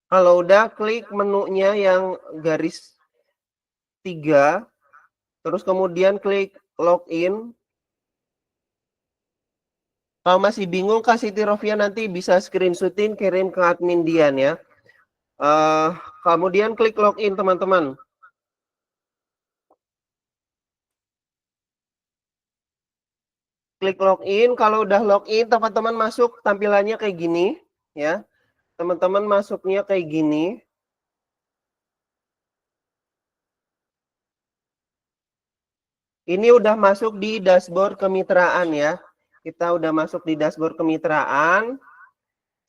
Kalau udah klik menunya yang garis 3, terus kemudian klik login. Kalau masih bingung Kak Siti Rofia nanti bisa screenshotin kirim ke admin Dian ya. Kemudian klik login teman-teman. Klik login, kalau udah login teman-teman masuk tampilannya kayak gini ya. Teman-teman masuknya kayak gini. Ini udah masuk di dashboard kemitraan ya. Kita udah masuk di dashboard kemitraan.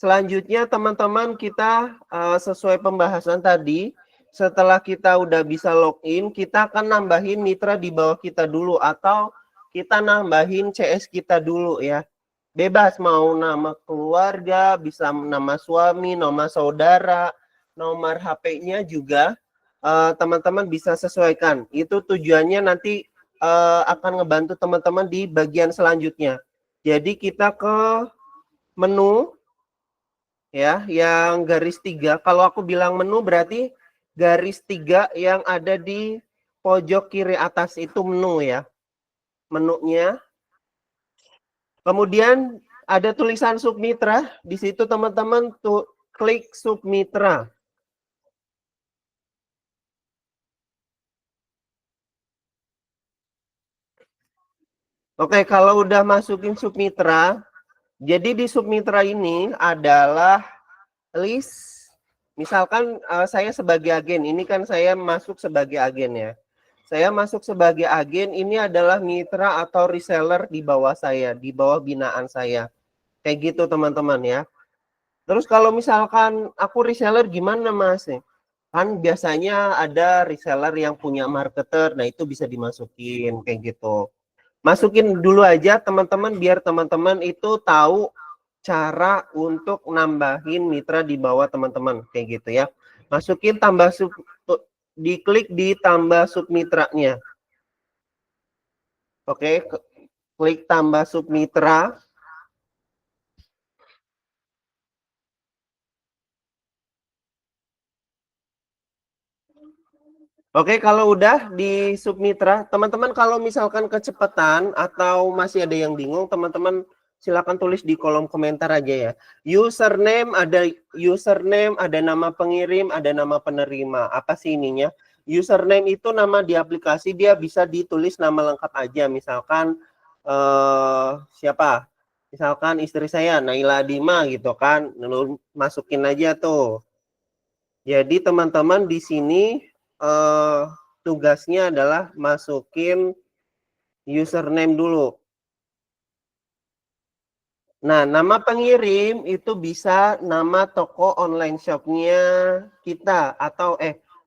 Selanjutnya teman-teman kita sesuai pembahasan tadi, setelah kita udah bisa login, kita akan nambahin mitra di bawah kita dulu atau kita nambahin CS kita dulu ya. Bebas mau nama keluarga, bisa nama suami, nama saudara, nomor HP-nya juga teman-teman bisa sesuaikan. Itu tujuannya nanti akan ngebantu teman-teman di bagian selanjutnya. Jadi kita ke menu ya, yang garis 3. Kalau aku bilang menu berarti garis 3 yang ada di pojok kiri atas itu menu ya. Menunya. Kemudian ada tulisan submitra, di situ teman-teman tuh klik submitra. Oke, kalau udah masukin submitra, jadi di submitra ini adalah list, misalkan saya sebagai agen, ini kan saya masuk sebagai agen ya. Saya masuk sebagai agen, ini adalah mitra atau reseller di bawah saya, di bawah binaan saya. Kayak gitu teman-teman ya. Terus kalau misalkan aku reseller gimana Mas? Kan biasanya ada reseller yang punya marketer, nah itu bisa dimasukin kayak gitu. Masukin dulu aja teman-teman biar teman-teman itu tahu cara untuk nambahin mitra di bawah teman-teman kayak gitu ya. Masukin tambah sub, diklik di tambah submitranya. Oke, klik tambah submitra. Oke, kalau udah di submitra, teman-teman kalau misalkan kecepatan atau masih ada yang bingung, teman-teman silakan tulis di kolom komentar aja ya. Username, ada nama pengirim, ada nama penerima. Apa sih ininya? Username itu nama di aplikasi, dia bisa ditulis nama lengkap aja. Misalkan siapa? Misalkan istri saya Naila Dima gitu kan, masukin aja tuh. Jadi teman-teman di sini tugasnya adalah masukin username dulu. Nah, nama pengirim itu bisa nama toko online shopnya kita atau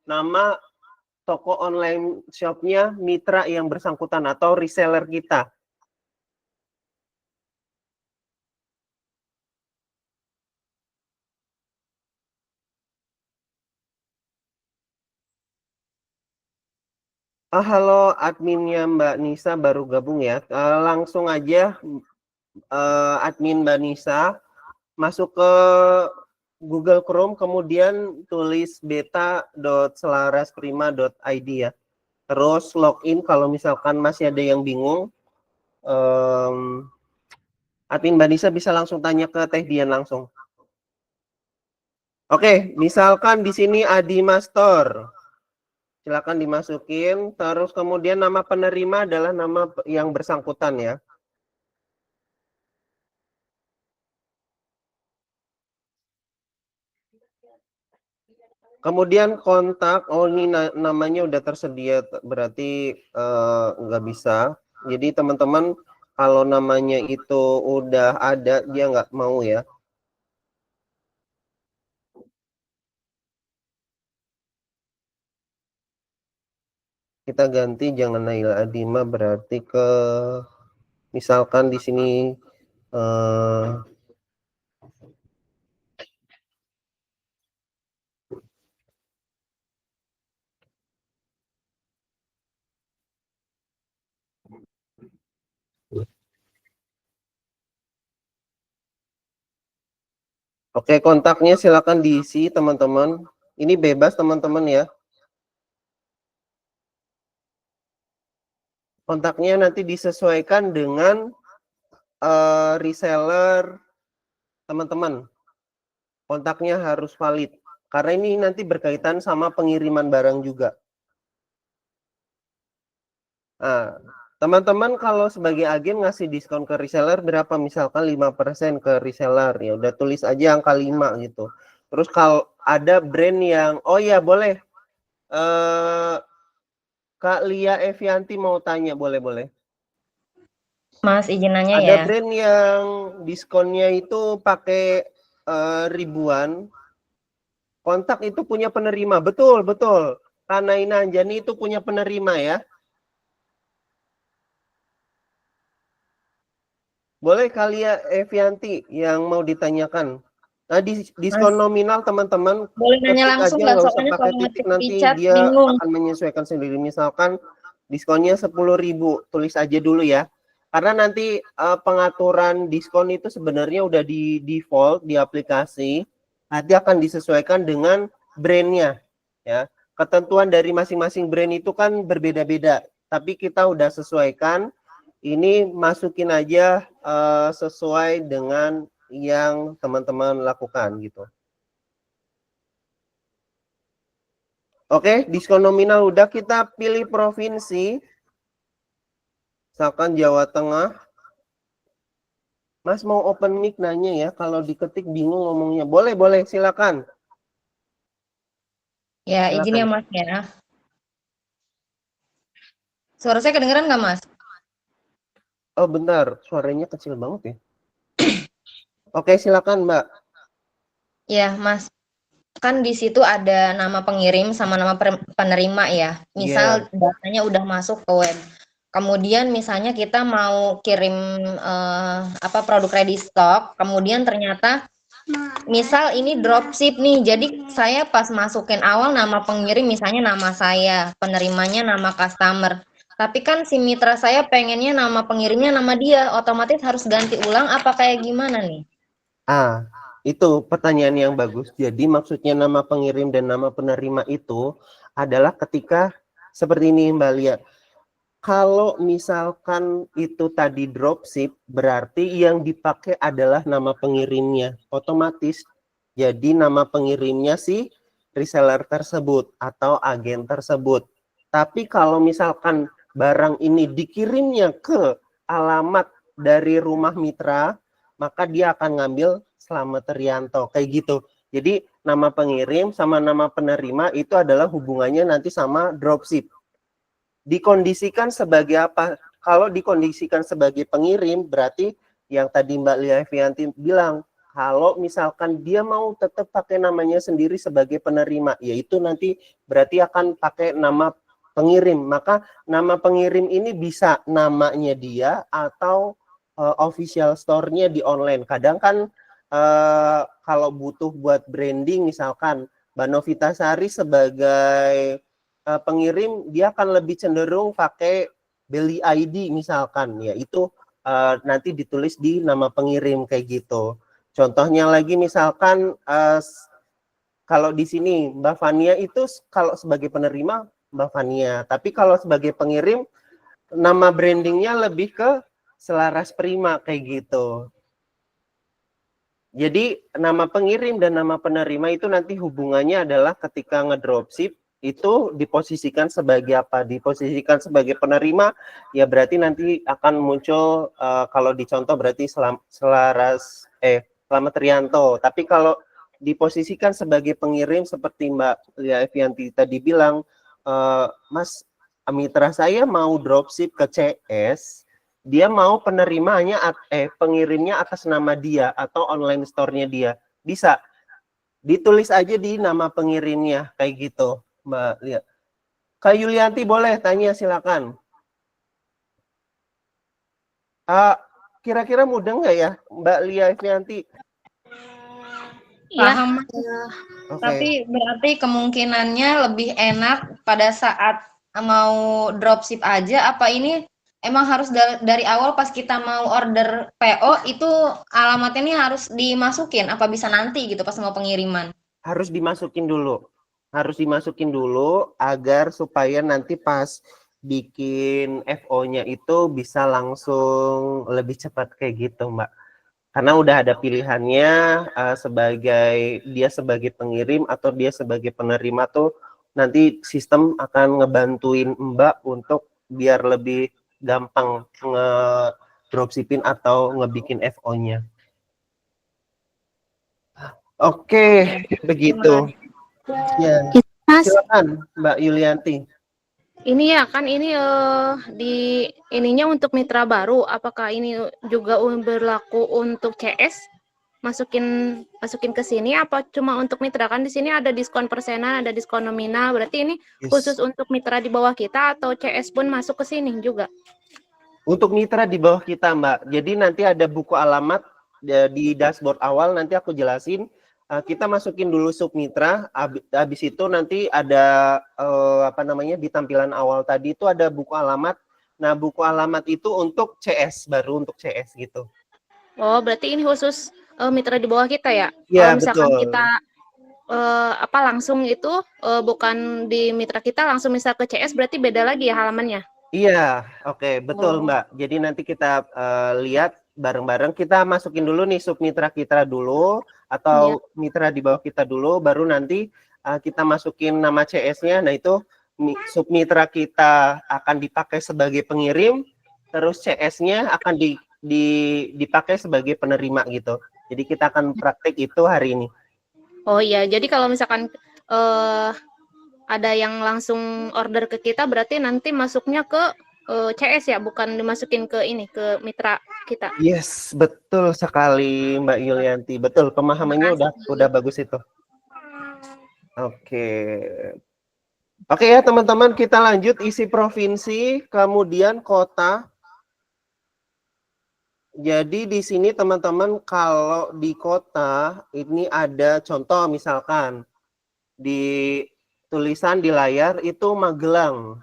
nama toko online shopnya mitra yang bersangkutan atau reseller kita. Halo adminnya Mbak Nisa baru gabung ya. Langsung aja admin Mbak Nisa masuk ke Google Chrome, kemudian tulis beta.selarasprima.id ya. Terus login kalau misalkan masih ada yang bingung. Admin Mbak Nisa bisa langsung tanya ke Teh Dian langsung. Oke, misalkan di sini Adi Master. Silakan dimasukin. Terus kemudian nama penerima adalah nama yang bersangkutan ya. Kemudian kontak, oh ini namanya udah tersedia, berarti nggak bisa. Jadi teman-teman kalau namanya itu udah ada, dia nggak mau ya. Kita ganti jangan Naila Adima, berarti ke misalkan di sini eh, Oke, kontaknya silakan diisi teman-teman. Ini bebas teman-teman ya. Kontaknya nanti disesuaikan dengan reseller teman-teman. Kontaknya harus valid. Karena ini nanti berkaitan sama pengiriman barang juga. Nah, teman-teman kalau sebagai agen ngasih diskon ke reseller berapa? Misalkan 5% ke reseller. Ya udah tulis aja angka 5 gitu. Terus kalau ada brand yang, oh ya boleh. Kak Lia Evianti mau tanya, boleh-boleh. Mas, izin nanya Ada ya. brand yang diskonnya itu pakai ribuan. Kontak itu punya penerima. Betul, betul. Kanaina Anjani itu punya penerima ya. Boleh kali ya Evianti yang mau ditanyakan. Nah, diskon Mas, nominal teman-teman boleh nanya ketik langsung aja, nggak? nggak usah Soalnya pakai kalau titik, ngetik di nanti chat dia bingung. akan menyesuaikan sendiri. Misalkan diskonnya 10.000, tulis aja dulu ya. Karena nanti pengaturan diskon itu sebenarnya udah di default di aplikasi. Nanti akan disesuaikan dengan brandnya ya. Ketentuan dari masing-masing brand itu kan berbeda-beda. Tapi kita udah sesuaikan. Ini masukin aja sesuai dengan yang teman-teman lakukan gitu. Oke, diskon nominal udah, kita pilih provinsi. Misalkan Jawa Tengah. Mas mau open mic nanya ya, kalau diketik bingung ngomongnya. Boleh, boleh, silakan. Ya, izin ya Silakan. Mas ya. Suara saya kedengeran nggak Mas? Oh bentar, suaranya kecil banget ya. Oke, silakan Mbak. Ya, Mas. Kan di situ ada nama pengirim sama nama penerima ya. Iya. Misal datanya udah masuk ke web. Kemudian misalnya kita mau kirim apa produk ready stock, kemudian ternyata misal ini dropship nih. Jadi saya pas masukin awal nama pengirim misalnya nama saya, penerimanya nama customer. Tapi kan si mitra saya pengennya nama pengirimnya nama dia, otomatis harus ganti ulang apa kayak gimana nih? Itu pertanyaan yang bagus. Jadi maksudnya nama pengirim dan nama penerima itu adalah ketika seperti ini Mbak Lia. Kalau misalkan itu tadi dropship, berarti yang dipakai adalah nama pengirimnya. Otomatis jadi nama pengirimnya si reseller tersebut atau agen tersebut. Tapi kalau misalkan barang ini dikirimnya ke alamat dari rumah mitra, maka dia akan ngambil Slamet Rianto kayak gitu. Jadi nama pengirim sama nama penerima itu adalah hubungannya nanti sama dropship. Dikondisikan sebagai apa? Kalau dikondisikan sebagai pengirim, berarti yang tadi Mbak Lia Evianti bilang, kalau misalkan dia mau tetap pakai namanya sendiri sebagai penerima, yaitu nanti berarti akan pakai nama pengirim. Maka nama pengirim ini bisa namanya dia atau official store-nya di online. Kadang kan kalau butuh buat branding, misalkan Mbak Novitasari sebagai pengirim, dia akan lebih cenderung pakai Belly ID misalkan, ya itu nanti ditulis di nama pengirim kayak gitu. Contohnya lagi misalkan kalau di sini Mbak Fania itu kalau sebagai penerima Mbak Fania, tapi kalau sebagai pengirim nama brandingnya lebih ke Selaras Prima kayak gitu. Jadi nama pengirim dan nama penerima itu nanti hubungannya adalah ketika ngedropship itu diposisikan sebagai apa? Diposisikan sebagai penerima, ya berarti nanti akan muncul kalau dicontoh berarti Slamet Rianto. Tapi kalau diposisikan sebagai pengirim seperti Mbak Lia Evianti tadi bilang, Mas mitra saya mau dropship ke CS, dia mau penerimanya pengirimnya atas nama dia atau online store-nya dia. Bisa ditulis aja di nama pengirimnya kayak gitu, Mbak Lia. Kak Yulianti boleh tanya silakan. Kira-kira mudah nggak ya Mbak Lia Yulianti? Paham, Mas. Oke. Tapi berarti kemungkinannya lebih enak pada saat mau dropship aja apa ini emang harus dari awal pas kita mau order PO itu alamatnya ini harus dimasukin, apa bisa nanti gitu pas mau pengiriman? Harus dimasukin dulu. Harus dimasukin dulu agar supaya nanti pas bikin FO-nya itu bisa langsung lebih cepat kayak gitu, Mbak. Karena udah ada pilihannya sebagai dia sebagai pengirim atau dia sebagai penerima tuh nanti sistem akan ngebantuin Mbak untuk biar lebih gampang nge-dropshipping atau ngebikin FO-nya. Oke, begitu. Ya, Mas, silakan Mbak Yulianti. ini ya kan ini di ininya untuk mitra baru. Apakah ini juga berlaku untuk CS? Masukin ke sini apa cuma untuk mitra? Kan di sini ada diskon persenan, ada diskon nominal. Berarti ini Yes. khusus untuk mitra di bawah kita atau CS pun masuk ke sini juga? Untuk mitra di bawah kita, Mbak. Jadi nanti ada buku alamat di dashboard awal, nanti aku jelasin. Kita masukin dulu sub mitra, habis itu nanti ada apa namanya di tampilan awal tadi itu ada buku alamat. Nah, buku alamat itu untuk CS, baru untuk CS gitu. Oh, berarti ini khusus mitra di bawah kita ya? Kalau Iya, misalkan betul. kita langsung itu bukan di mitra kita, langsung misal ke CS berarti beda lagi ya halamannya? Iya, oke, betul Oh. Mbak. Jadi nanti kita lihat bareng-bareng. Kita masukin dulu nih sub mitra kita dulu Iya. atau mitra di bawah kita dulu, baru nanti kita masukin nama CS-nya. Nah itu sub mitra kita akan dipakai sebagai pengirim, terus CS-nya akan dipakai sebagai penerima gitu. Jadi kita akan praktek itu hari ini. Oh iya, jadi kalau misalkan ada yang langsung order ke kita, berarti nanti masuknya ke CS ya, bukan dimasukin ke ini, ke mitra kita. Yes, betul sekali Mbak Yulianti. Betul, pemahamannya udah bagus itu. Oke. Oke ya teman-teman, kita lanjut isi provinsi, kemudian kota. Jadi di sini teman-teman kalau di kota ini ada contoh misalkan di tulisan di layar itu Magelang.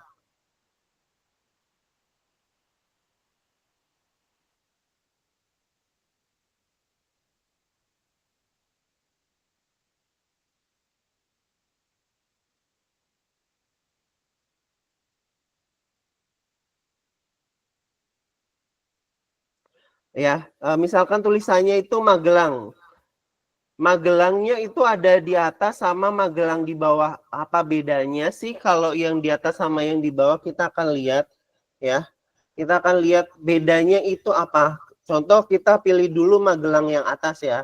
Ya, misalkan tulisannya itu Magelang. Magelangnya itu ada di atas sama Magelang di bawah. Apa bedanya sih kalau yang di atas sama yang di bawah kita akan lihat ya. Kita akan lihat bedanya itu apa. Contoh kita pilih dulu Magelang yang atas ya.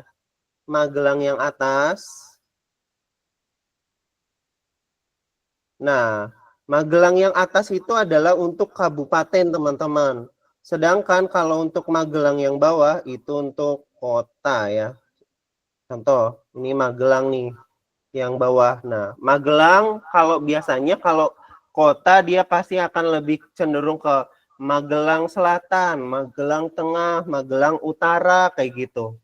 Magelang yang atas. Nah, Magelang yang atas itu adalah untuk kabupaten teman-teman. Sedangkan kalau untuk Magelang yang bawah itu untuk kota ya. Contoh, ini Magelang nih yang bawah. Nah, Magelang kalau biasanya kalau kota dia pasti akan lebih cenderung ke Magelang Selatan, Magelang Tengah, Magelang Utara kayak gitu.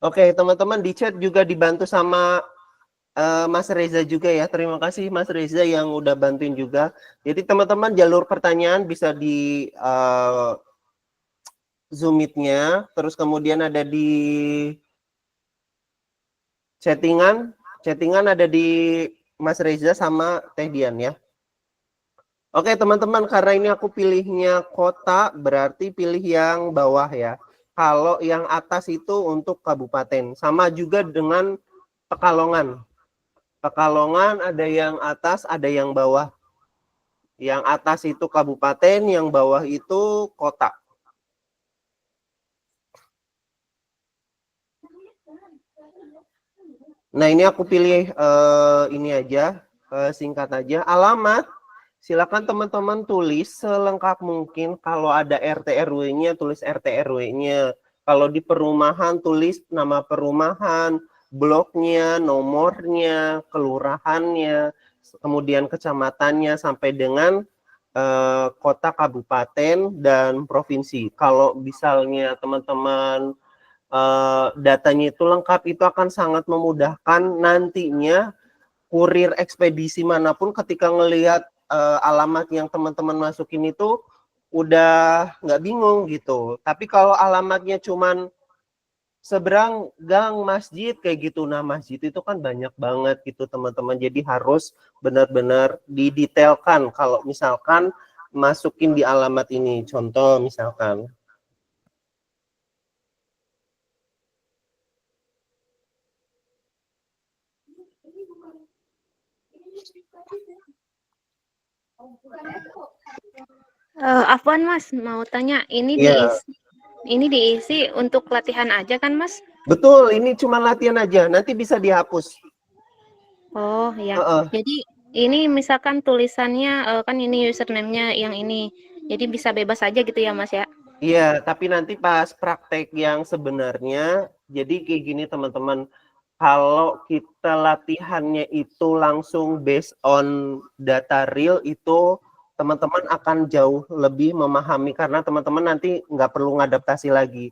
Oke, teman-teman di chat juga dibantu sama Mas Reza juga ya. Terima kasih Mas Reza yang udah bantuin juga. Jadi teman-teman jalur pertanyaan bisa di Zoom Meet-nya, terus kemudian ada di chattingan ada di Mas Reza sama Teh Dian ya. Oke teman-teman, karena ini aku pilihnya kota, berarti pilih yang bawah ya. Kalau yang atas itu untuk kabupaten, sama juga dengan Pekalongan. Pekalongan ada yang atas, ada yang bawah. Yang atas itu kabupaten, yang bawah itu kota. Nah ini aku pilih ini aja, singkat aja. Alamat, silakan teman-teman tulis selengkap mungkin. Kalau ada RT RW-nya, tulis RT RW-nya. Kalau di perumahan, tulis nama perumahan, bloknya, nomornya, kelurahannya, kemudian kecamatannya, sampai dengan kota, kabupaten, dan provinsi. Kalau misalnya teman-teman datanya itu lengkap, itu akan sangat memudahkan nantinya kurir ekspedisi manapun ketika ngelihat alamat yang teman-teman masukin itu udah nggak bingung gitu. Tapi kalau alamatnya cuman seberang gang masjid kayak gitu, nah masjid itu kan banyak banget gitu teman-teman. Jadi harus benar-benar didetailkan kalau misalkan masukin di alamat ini. Contoh misalkan. Afwan Mas, mau tanya, Iya. ini diisi untuk latihan aja kan Mas? Betul, ini cuma latihan aja. Nanti bisa dihapus. Oh ya, Heeh. jadi ini misalkan tulisannya kan ini username-nya yang ini, jadi bisa bebas aja gitu ya Mas ya? Iya, tapi nanti pas praktek yang sebenarnya, jadi kayak gini teman-teman, kalau kita latihannya itu langsung based on data real, itu teman-teman akan jauh lebih memahami karena teman-teman nanti nggak perlu ngadaptasi lagi.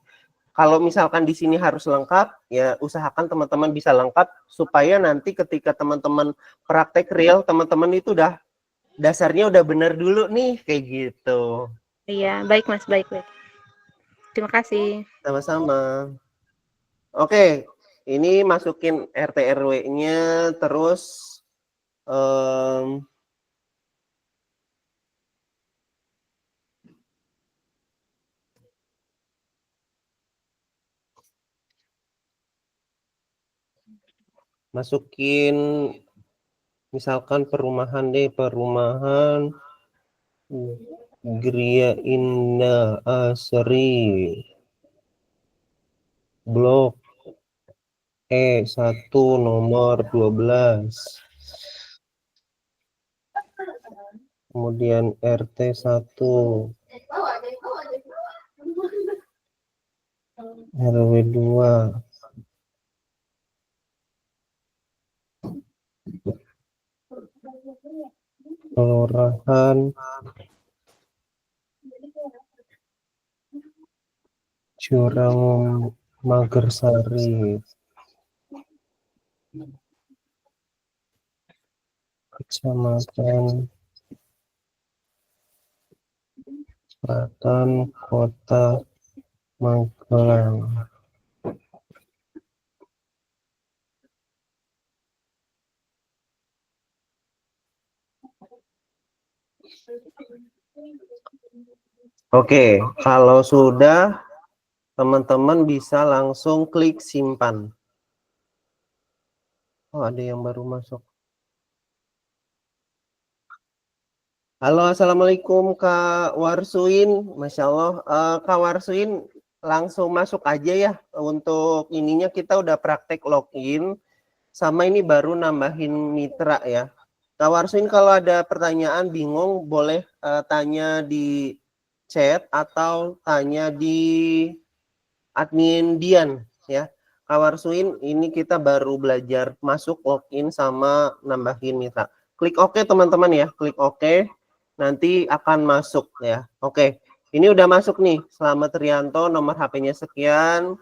Kalau misalkan di sini harus lengkap, ya usahakan teman-teman bisa lengkap supaya nanti ketika teman-teman praktek real, teman-teman itu udah dasarnya udah benar dulu nih, kayak gitu. Iya, baik Mas, baik. Terima kasih. Sama-sama. Oke, ini masukin RT RW-nya, terus masukin misalkan perumahan deh, perumahan Gria Indah Asri, Blok E1 nomor 12. Kemudian RT1, RW2, Kelurahan Jurang Magersari, Kecamatan Selatan, Kota Magelang. Oke, kalau sudah, teman-teman bisa langsung klik simpan. Oh, ada yang baru masuk. Halo, Assalamualaikum Kak Warsuin. Masya Allah, Kak Warsuin langsung masuk aja ya. Untuk ininya kita udah praktek login, sama ini baru nambahin mitra ya. Kak Warsuin kalau ada pertanyaan bingung boleh tanya di chat atau tanya di admin Dian ya. Kak Warsuin, ini kita baru belajar masuk login sama nambahin mitra. Klik OK teman-teman ya, klik OK. Nanti akan masuk ya. Oke, ini udah masuk nih. Selamat Rianto, nomor HP-nya sekian.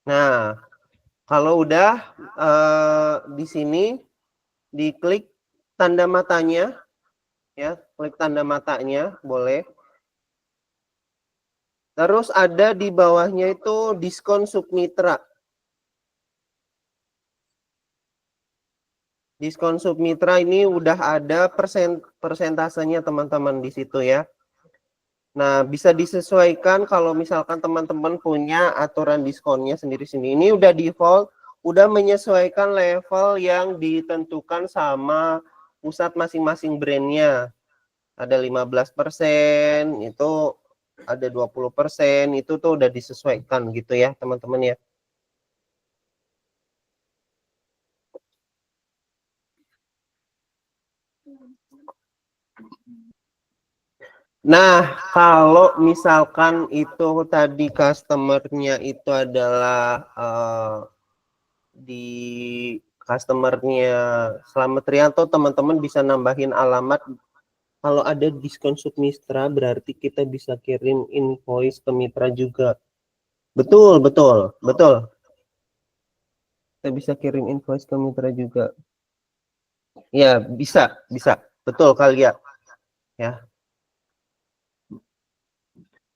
Nah, kalau udah di sini diklik tanda matanya ya, klik tanda matanya boleh. Terus ada di bawahnya itu diskon submitra. Diskon submitra ini udah ada persentasenya teman-teman di situ ya. Nah, bisa disesuaikan kalau misalkan teman-teman punya aturan diskonnya sendiri-sendiri. Ini udah default, udah menyesuaikan level yang ditentukan sama pusat masing-masing brandnya. Ada 15%, itu ada 20%, itu tuh udah disesuaikan gitu ya teman-teman ya. Nah, kalau misalkan itu tadi customernya itu adalah di customernya Slamet Rianto, teman-teman bisa nambahin alamat. Kalau ada diskon submitra berarti kita bisa kirim invoice ke mitra juga. Betul, betul, betul. Kita bisa kirim invoice ke mitra juga. Ya, bisa, bisa. Betul kali ya. Ya.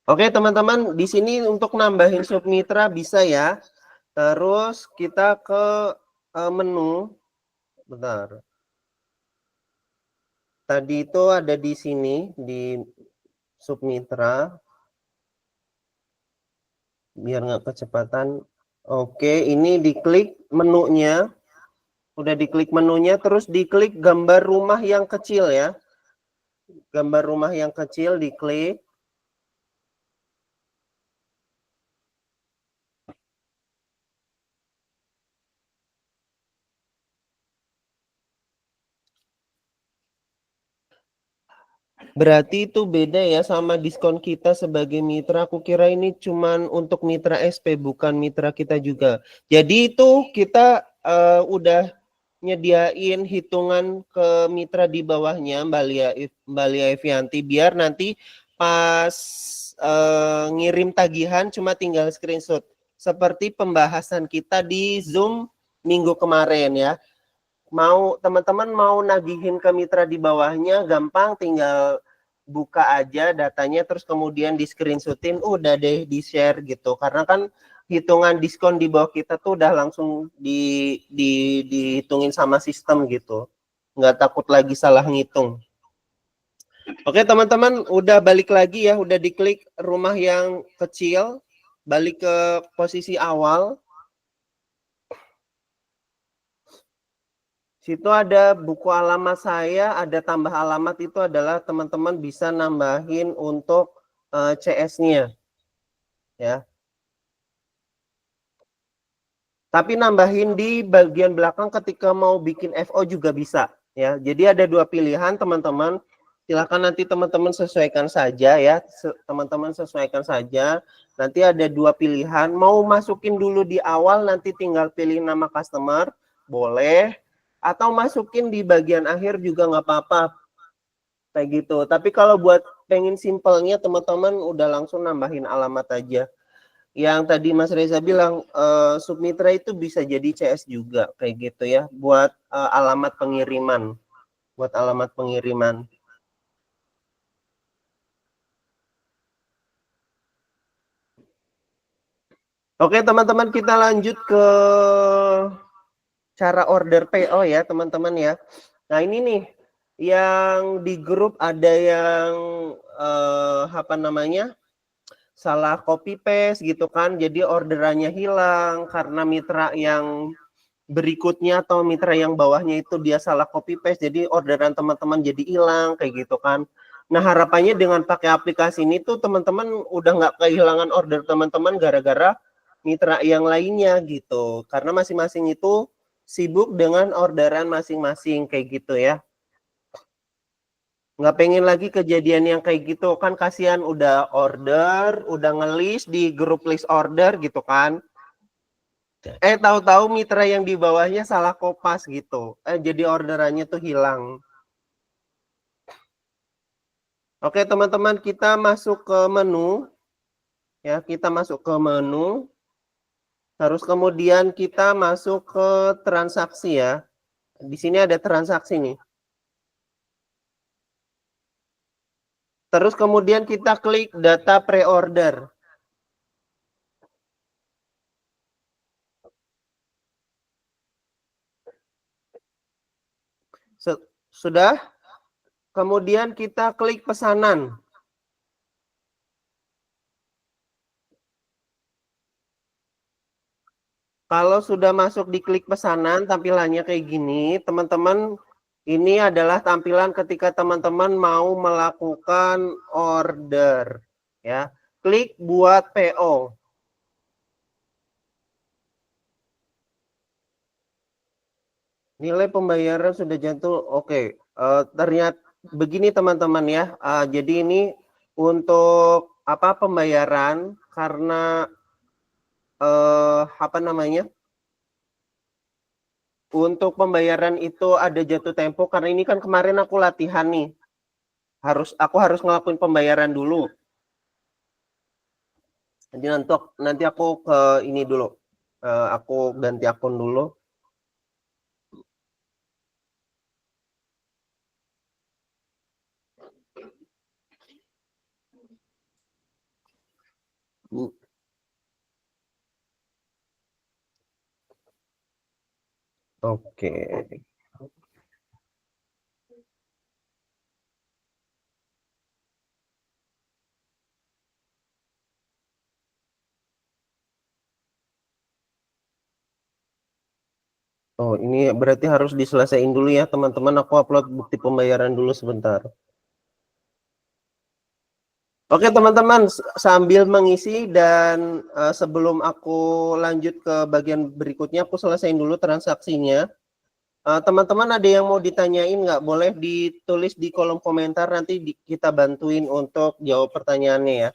Oke, teman-teman, di sini untuk nambahin submitra bisa ya. Terus kita ke menu. Bentar. Tadi itu ada di sini di submitra. Biar nggak kecepatan. Oke, ini diklik menunya. Udah diklik menunya, terus diklik gambar rumah yang kecil ya. Gambar rumah yang kecil diklik. Berarti itu beda ya sama diskon kita sebagai mitra. Aku kira ini cuman untuk mitra SP, bukan mitra kita juga. Jadi itu kita udah nyediain hitungan ke mitra di bawahnya, Mbak Lia Evianti, biar nanti pas ngirim tagihan cuma tinggal screenshot. Seperti pembahasan kita di Zoom minggu kemarin ya. Teman-teman mau nagihin ke mitra di bawahnya, gampang, tinggal buka aja datanya, terus kemudian di screenshotin, udah deh di share gitu. Karena kan hitungan diskon di bawah kita tuh udah langsung dihitungin sama sistem gitu. Nggak takut lagi salah ngitung. Oke teman-teman, udah balik lagi ya, udah diklik rumah yang kecil, balik ke posisi awal. Situ ada buku alamat saya, ada tambah alamat, itu adalah teman-teman bisa nambahin untuk CS-nya. Ya. Tapi nambahin di bagian belakang ketika mau bikin FO juga bisa. Ya. Jadi ada dua pilihan teman-teman. Silakan nanti teman-teman sesuaikan saja ya. Teman-teman sesuaikan saja. Nanti ada dua pilihan. Mau masukin dulu di awal, nanti tinggal pilih nama customer. Boleh. Atau masukin di bagian akhir juga nggak apa-apa. Kayak gitu. Tapi kalau buat pengen simpelnya, teman-teman udah langsung nambahin alamat aja. Yang tadi Mas Reza bilang, submitra itu bisa jadi CS juga. Kayak gitu ya. Buat alamat pengiriman. Buat alamat pengiriman. Oke teman-teman, kita lanjut ke cara order PO ya teman-teman ya. Nah ini nih, yang di grup ada yang apa namanya, salah copy paste gitu kan, jadi orderannya hilang karena mitra yang berikutnya atau mitra yang bawahnya itu dia salah copy paste, jadi orderan teman-teman jadi hilang kayak gitu kan. Nah harapannya dengan pakai aplikasi ini tuh teman-teman udah nggak kehilangan order teman-teman gara-gara mitra yang lainnya gitu, karena masing-masing itu sibuk dengan orderan masing-masing kayak gitu ya. Nggak pengen lagi kejadian yang kayak gitu kan, kasihan udah order, udah nge-list di grup list order gitu kan. Tahu-tahu mitra yang di bawahnya salah kopas gitu. Jadi orderannya tuh hilang. Oke teman-teman, kita masuk ke menu. Ya, kita masuk ke menu. Terus kemudian kita masuk ke transaksi ya. Di sini ada transaksi nih. Terus kemudian kita klik data pre-order. Sudah? Kemudian kita klik pesanan. Kalau sudah masuk di klik pesanan, tampilannya kayak gini, teman-teman. Ini adalah tampilan ketika teman-teman mau melakukan order. Ya, klik buat PO. Nilai pembayaran sudah jatuh. Oke, ternyata begini teman-teman ya. Jadi ini untuk apa pembayaran karena apa namanya? untuk pembayaran itu ada jatuh tempo karena ini kan kemarin aku latihan nih. Aku harus ngelakuin pembayaran dulu. Jadi nanti aku ke ini dulu. Aku ganti akun dulu. Oke. Oh, ini berarti harus diselesaikan dulu ya, teman-teman. Aku upload bukti pembayaran dulu sebentar. Oke, teman-teman, sambil mengisi dan sebelum aku lanjut ke bagian berikutnya, aku selesaiin dulu transaksinya. Teman-teman ada yang mau ditanyain nggak? Boleh ditulis di kolom komentar, nanti kita bantuin untuk jawab pertanyaannya ya.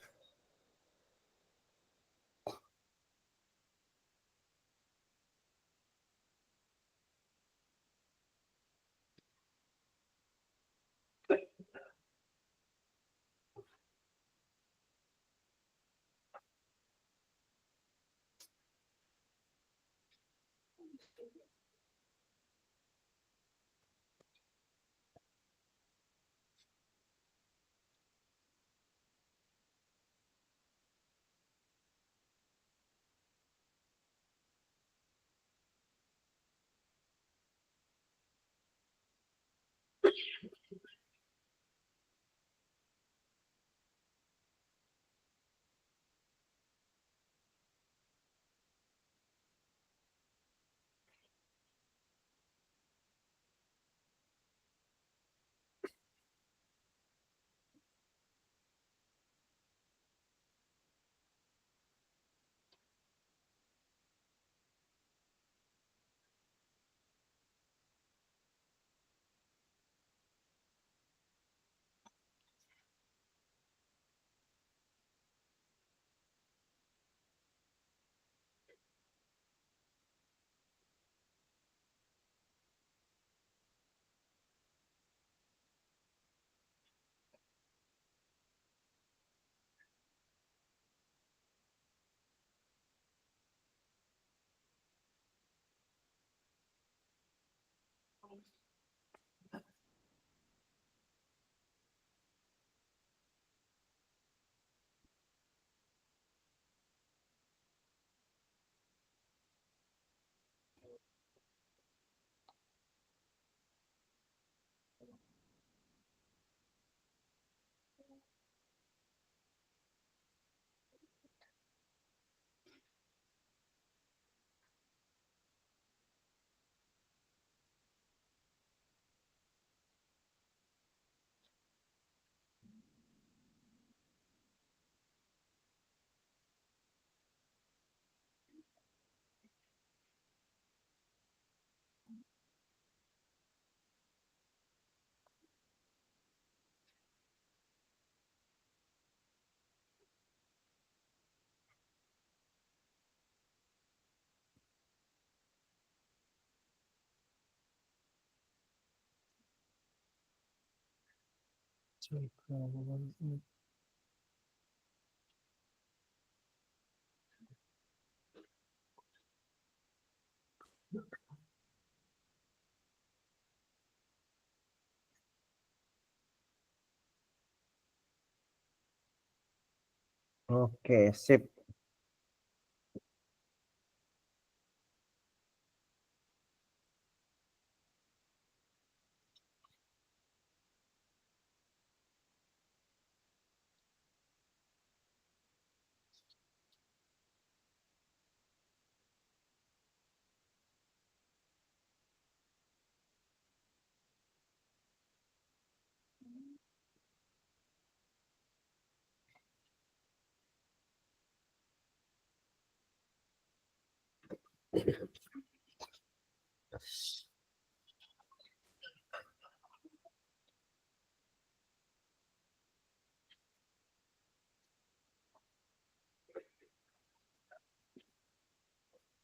Oke, sip.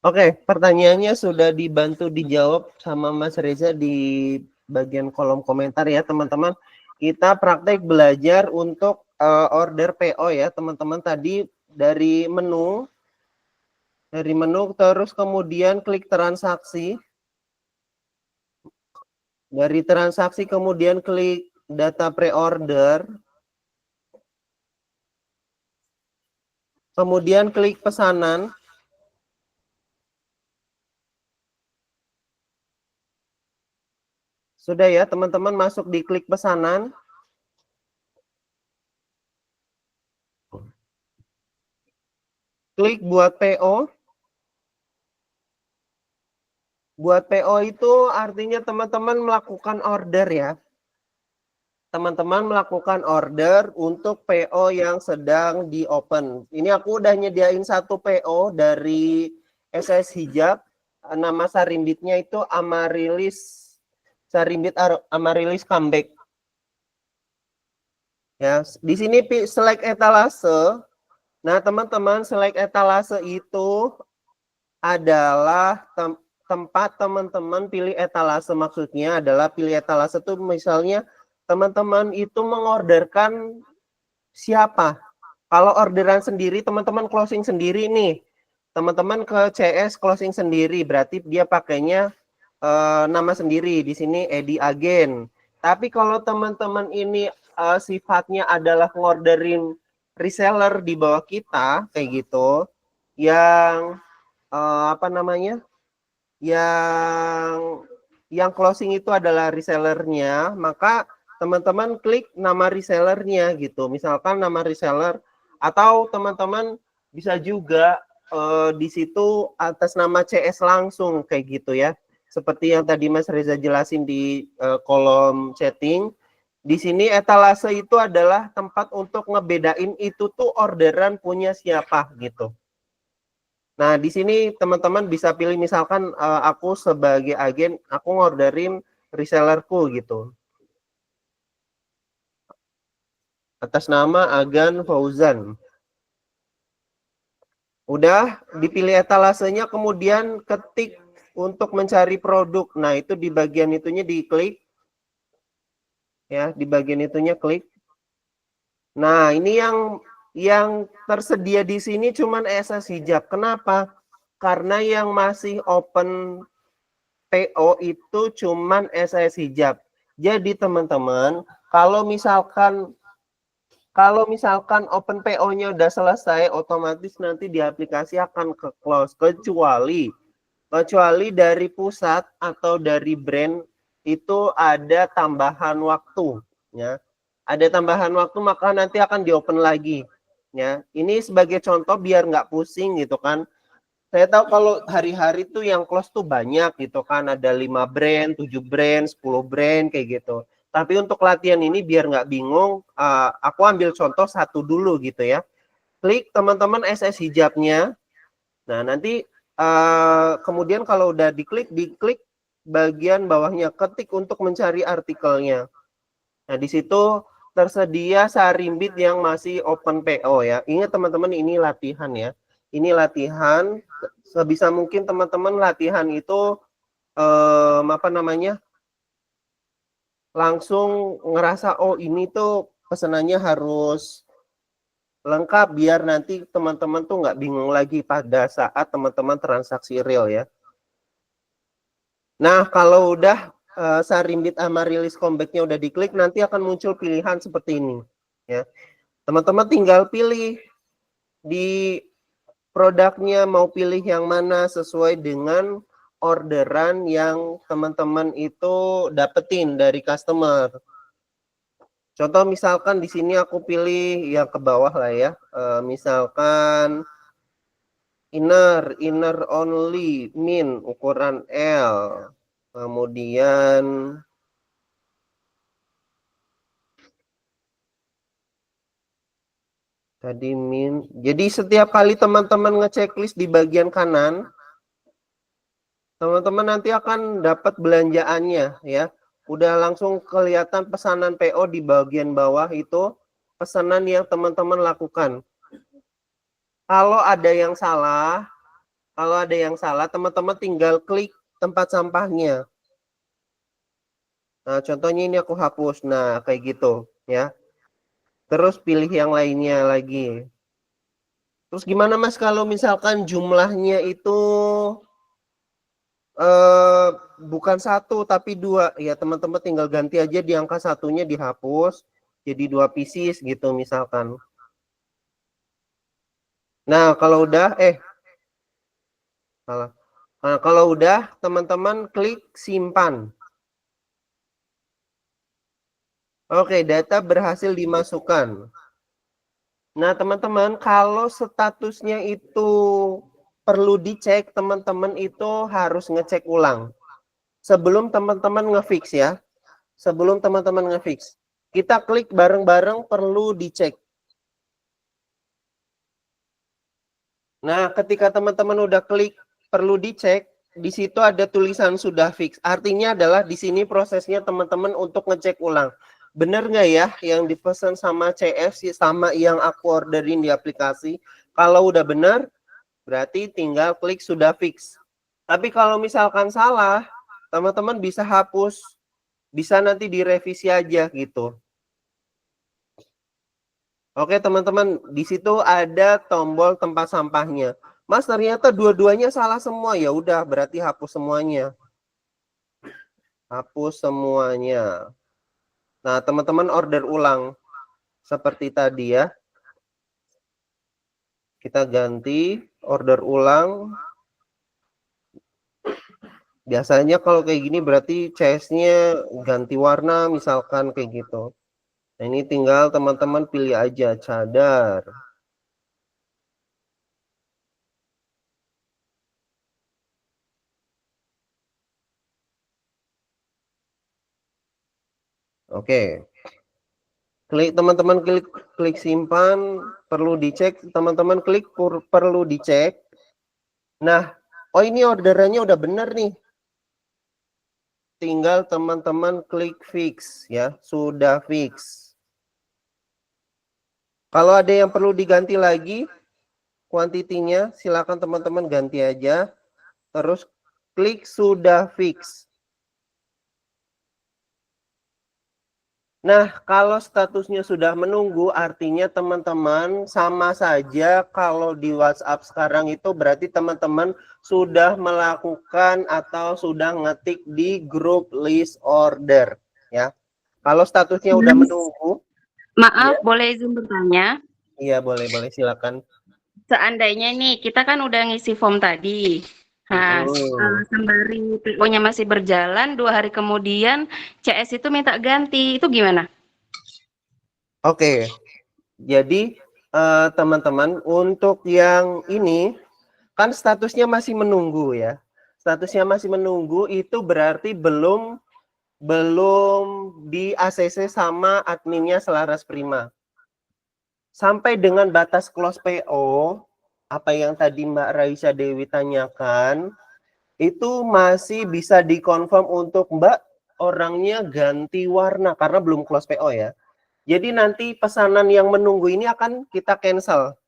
Oke, pertanyaannya sudah dibantu dijawab sama Mas Reza di bagian kolom komentar ya, teman-teman. Kita praktek belajar untuk order PO ya, teman-teman. Tadi dari menu terus kemudian klik transaksi. Dari transaksi kemudian klik data pre-order. Kemudian klik pesanan. Sudah ya, teman-teman masuk di klik pesanan. Klik buat PO. Buat PO itu artinya teman-teman melakukan order ya. Teman-teman melakukan order untuk PO yang sedang di-open. Ini aku udah nyediain satu PO dari SS Hijab. Nama sarimbitnya itu Amarilis. Sarimbit Amarilis Comeback. Ya, di sini select etalase. Nah, teman-teman, select etalase itu adalah tempat teman-teman pilih etalase. Maksudnya adalah pilih etalase itu misalnya teman-teman itu mengorderkan siapa. Kalau orderan sendiri, teman-teman closing sendiri nih. Teman-teman ke CS closing sendiri, berarti dia pakainya nama sendiri. Di sini Edi Agen. Tapi kalau teman-teman ini sifatnya adalah ngorderin reseller di bawah kita, kayak gitu, yang apa namanya? Yang closing itu adalah resellernya, maka teman-teman klik nama resellernya gitu. Misalkan nama reseller, atau teman-teman bisa juga di situ atas nama CS langsung kayak gitu ya. Seperti yang tadi Mas Reza jelasin di kolom chatting. Di sini etalase itu adalah tempat untuk ngebedain itu tuh orderan punya siapa gitu. Nah, di sini teman-teman bisa pilih misalkan aku sebagai agen, aku ngorderin resellerku gitu. Atas nama Agan Fauzan. Udah dipilih etalasenya, kemudian ketik untuk mencari produk. Nah, itu di bagian itunya diklik. Ya, di bagian itunya klik. Nah, ini yang tersedia di sini cuman SS Hijab. Kenapa? Karena yang masih open PO itu cuman SS Hijab. Jadi teman-teman, kalau misalkan open PO-nya udah selesai, otomatis nanti di aplikasi akan ke close kecuali dari pusat atau dari brand itu ada tambahan waktu ya. Ada tambahan waktu maka nanti akan di-open lagi ya. Ini sebagai contoh biar nggak pusing gitu kan. Saya tahu kalau hari-hari tuh yang close tuh banyak gitu kan, ada 5 brand, 7 brand, 10 brand kayak gitu. Tapi untuk latihan ini biar nggak bingung, aku ambil contoh satu dulu gitu ya. Klik teman-teman SS Hijabnya. Nah, nanti kemudian kalau udah diklik bagian bawahnya, ketik untuk mencari artikelnya. Nah, di situ tersedia sarimbit yang masih open PO ya. Ingat teman-teman, ini latihan ya. Ini latihan, sebisa mungkin teman-teman latihan itu apa namanya? Langsung ngerasa oh ini tuh pesanannya harus lengkap biar nanti teman-teman tuh nggak bingung lagi pada saat teman-teman transaksi real ya. Nah, kalau udah sarimbit Amarilis Comeback-nya udah diklik, nanti akan muncul pilihan seperti ini ya. Teman-teman tinggal pilih di produknya mau pilih yang mana sesuai dengan orderan yang teman-teman itu dapetin dari customer. Contoh misalkan di sini aku pilih yang ke bawah lah ya. Misalkan inner only min ukuran L. Kemudian tadi min. Jadi setiap kali teman-teman ngechecklist di bagian kanan, teman-teman nanti akan dapat belanjaannya ya. Udah langsung kelihatan pesanan PO di bagian bawah itu pesanan yang teman-teman lakukan. Kalau ada yang salah, Kalau ada yang salah, teman-teman tinggal klik tempat sampahnya. Nah, contohnya ini aku hapus. Nah, kayak gitu ya. Terus pilih yang lainnya lagi. Terus gimana Mas kalau misalkan jumlahnya itu eh bukan satu tapi dua, ya teman-teman tinggal ganti aja di angka satunya dihapus jadi 2 pieces gitu misalkan. Nah, kalau udah salah. Nah, kalau udah teman-teman klik simpan. Oke, data berhasil dimasukkan. Nah, teman-teman, kalau statusnya itu perlu dicek, teman-teman itu harus ngecek ulang. Sebelum teman-teman ngefix ya. Sebelum teman-teman ngefix. Kita klik bareng-bareng perlu dicek. Nah, ketika teman-teman udah klik perlu dicek, di situ ada tulisan sudah fix. Artinya adalah di sini prosesnya teman-teman untuk ngecek ulang. Bener nggak ya yang dipesan sama CS sama yang aku orderin di aplikasi? Kalau udah bener, berarti tinggal klik sudah fix. Tapi kalau misalkan salah, teman-teman bisa hapus, bisa nanti direvisi aja gitu. Oke teman-teman, di situ ada tombol tempat sampahnya. Mas ternyata dua-duanya salah semua, ya udah berarti hapus semuanya. Hapus semuanya. Nah teman-teman order ulang seperti tadi ya. Kita ganti order ulang. Biasanya kalau kayak gini berarti CS-nya ganti warna misalkan kayak gitu. Nah, ini tinggal teman-teman pilih aja cadar. Oke. Klik teman-teman klik simpan, perlu dicek, teman-teman klik perlu dicek. Nah, oh ini orderannya udah bener nih. Tinggal teman-teman klik fix ya, sudah fix. Kalau ada yang perlu diganti lagi kuantitinya, silakan teman-teman ganti aja. Terus klik sudah fix. Nah, kalau statusnya sudah menunggu, artinya teman-teman sama saja kalau di WhatsApp sekarang itu berarti teman-teman sudah melakukan atau sudah ngetik di grup list order. Ya, kalau statusnya udah menunggu. Maaf, Ya. boleh izin bertanya? Iya, boleh silakan. Seandainya nih, kita kan udah ngisi form tadi. Nah, sembari PO-nya masih berjalan, 2 hari kemudian CS itu minta ganti, itu gimana? Oke, jadi teman-teman untuk yang ini kan statusnya masih menunggu ya. Statusnya masih menunggu itu berarti belum di ACC sama adminnya Selaras Prima. Sampai dengan batas close PO, apa yang tadi Mbak Raisa Dewi tanyakan, itu masih bisa dikonfirm untuk Mbak orangnya ganti warna karena belum close PO ya. Jadi nanti pesanan yang menunggu ini akan kita cancel.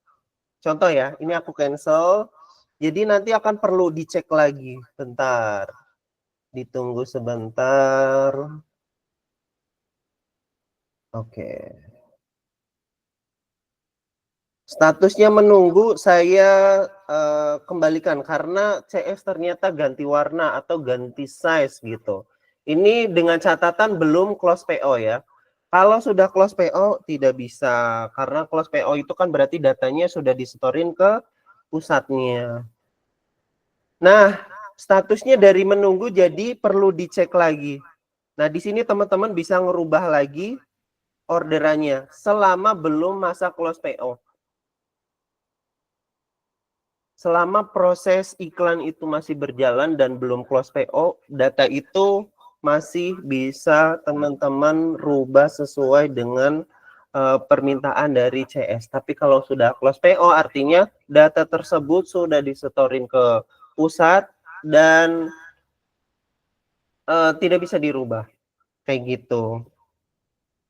Contoh ya, ini aku cancel. Jadi nanti akan perlu dicek lagi. Bentar. Ditunggu sebentar. Oke. Statusnya menunggu saya kembalikan karena CS ternyata ganti warna atau ganti size gitu. Ini dengan catatan belum close PO ya. Kalau sudah close PO tidak bisa karena close PO itu kan berarti datanya sudah disetorin ke pusatnya. Nah, statusnya dari menunggu jadi perlu dicek lagi. Nah, di sini teman-teman bisa ngerubah lagi orderannya selama belum masa close PO. Selama proses iklan itu masih berjalan dan belum close PO, data itu masih bisa teman-teman rubah sesuai dengan permintaan dari CS. Tapi kalau sudah close PO artinya data tersebut sudah disetorin ke pusat dan tidak bisa dirubah. Kayak gitu.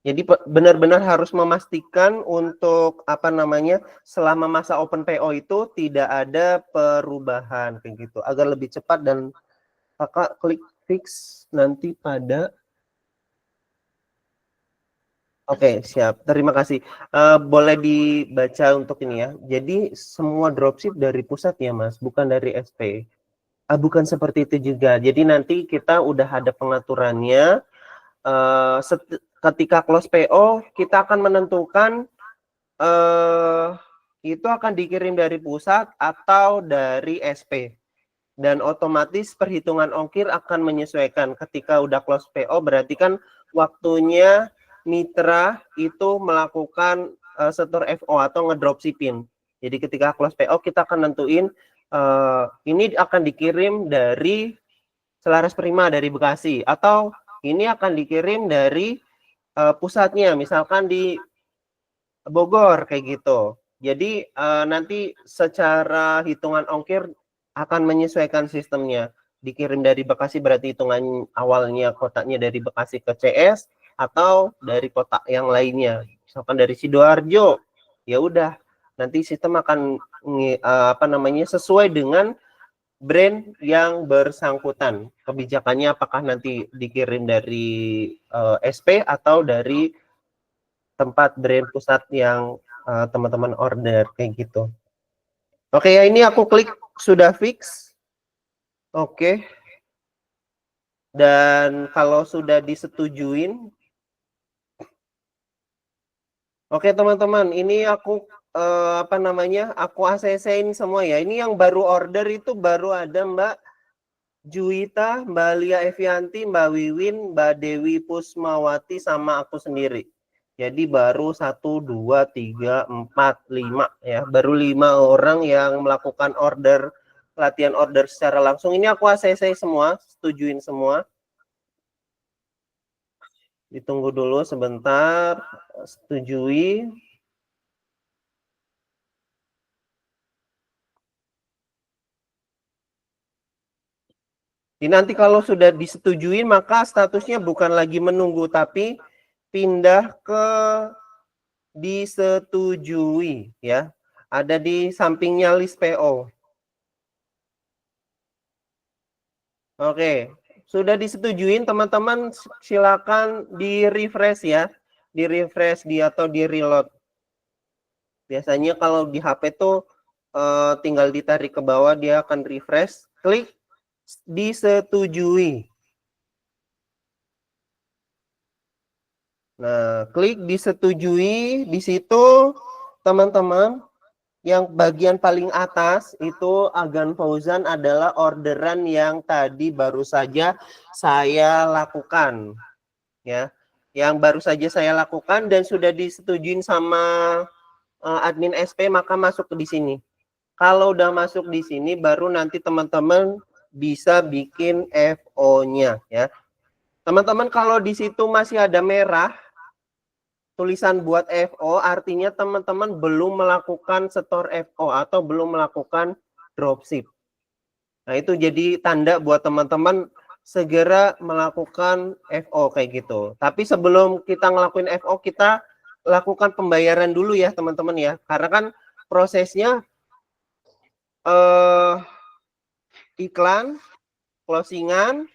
Jadi benar-benar harus memastikan untuk apa namanya selama masa open PO itu tidak ada perubahan kayak gitu agar lebih cepat dan kakak klik fix nanti pada. Oke, siap. Terima kasih. Boleh dibaca untuk ini ya. Jadi semua dropship dari pusat ya Mas, bukan dari SP. Bukan seperti itu juga. Jadi nanti kita udah ada pengaturannya. Ketika close PO, kita akan menentukan itu akan dikirim dari pusat atau dari SP. Dan otomatis perhitungan ongkir akan menyesuaikan. Ketika udah close PO berarti kan waktunya mitra itu melakukan setor FO atau ngedropshipping. Jadi ketika close PO kita akan nentuin ini akan dikirim dari Selaras Prima dari Bekasi atau ini akan dikirim dari pusatnya misalkan di Bogor kayak gitu. Jadi nanti secara hitungan ongkir akan menyesuaikan sistemnya. Dikirim dari Bekasi berarti hitungan awalnya kotanya dari Bekasi ke CS atau dari kota yang lainnya. Misalkan dari Sidoarjo, ya udah nanti sistem akan apa namanya sesuai dengan brand yang bersangkutan. Kebijakannya apakah nanti dikirim dari SP atau dari tempat brand pusat yang teman-teman order kayak gitu. Oke ya, ini aku klik sudah fix. Oke. Dan kalau sudah disetujuin. Oke teman-teman, ini aku apa namanya? Aku ACC-in semua ya. Ini yang baru order itu baru ada Mbak Juwita, Mbak Lia Evianti, Mbak Wiwin, Mbak Dewi Pusmawati sama aku sendiri. Jadi baru 1, 2, 3, 4, 5 ya. Baru 5 orang yang melakukan order, latihan order secara langsung. Ini aku ACC semua, setujuin semua. Ditunggu dulu sebentar, setujui. Ini nanti kalau sudah disetujui maka statusnya bukan lagi menunggu tapi pindah ke disetujui ya. Ada di sampingnya list PO. Oke, sudah disetujuin teman-teman silakan di-refresh ya. Di-refresh atau di-reload. Biasanya kalau di HP tuh tinggal ditarik ke bawah dia akan refresh, klik disetujui. Nah, klik disetujui di situ teman-teman. Yang bagian paling atas itu Agan Fauzan adalah orderan yang tadi baru saja saya lakukan ya. Yang baru saja saya lakukan dan sudah disetujuin sama admin SP maka masuk di sini. Kalau udah masuk di sini baru nanti teman-teman bisa bikin FO-nya ya. Teman-teman kalau di situ masih ada merah tulisan buat FO artinya teman-teman belum melakukan setor FO atau belum melakukan dropship. Nah, itu jadi tanda buat teman-teman segera melakukan FO kayak gitu. Tapi sebelum kita ngelakuin FO, kita lakukan pembayaran dulu ya, teman-teman ya. Karena kan prosesnya iklan, closingan,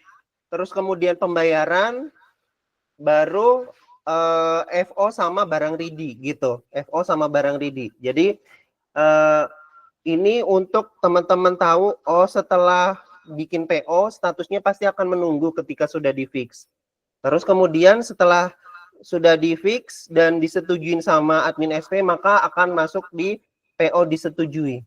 terus kemudian pembayaran, baru FO sama barang ready gitu. FO sama barang ready. Jadi ini untuk teman-teman tahu, oh setelah bikin PO statusnya pasti akan menunggu ketika sudah di-fix. Terus kemudian setelah sudah di-fix dan disetujuin sama admin SP maka akan masuk di PO disetujui.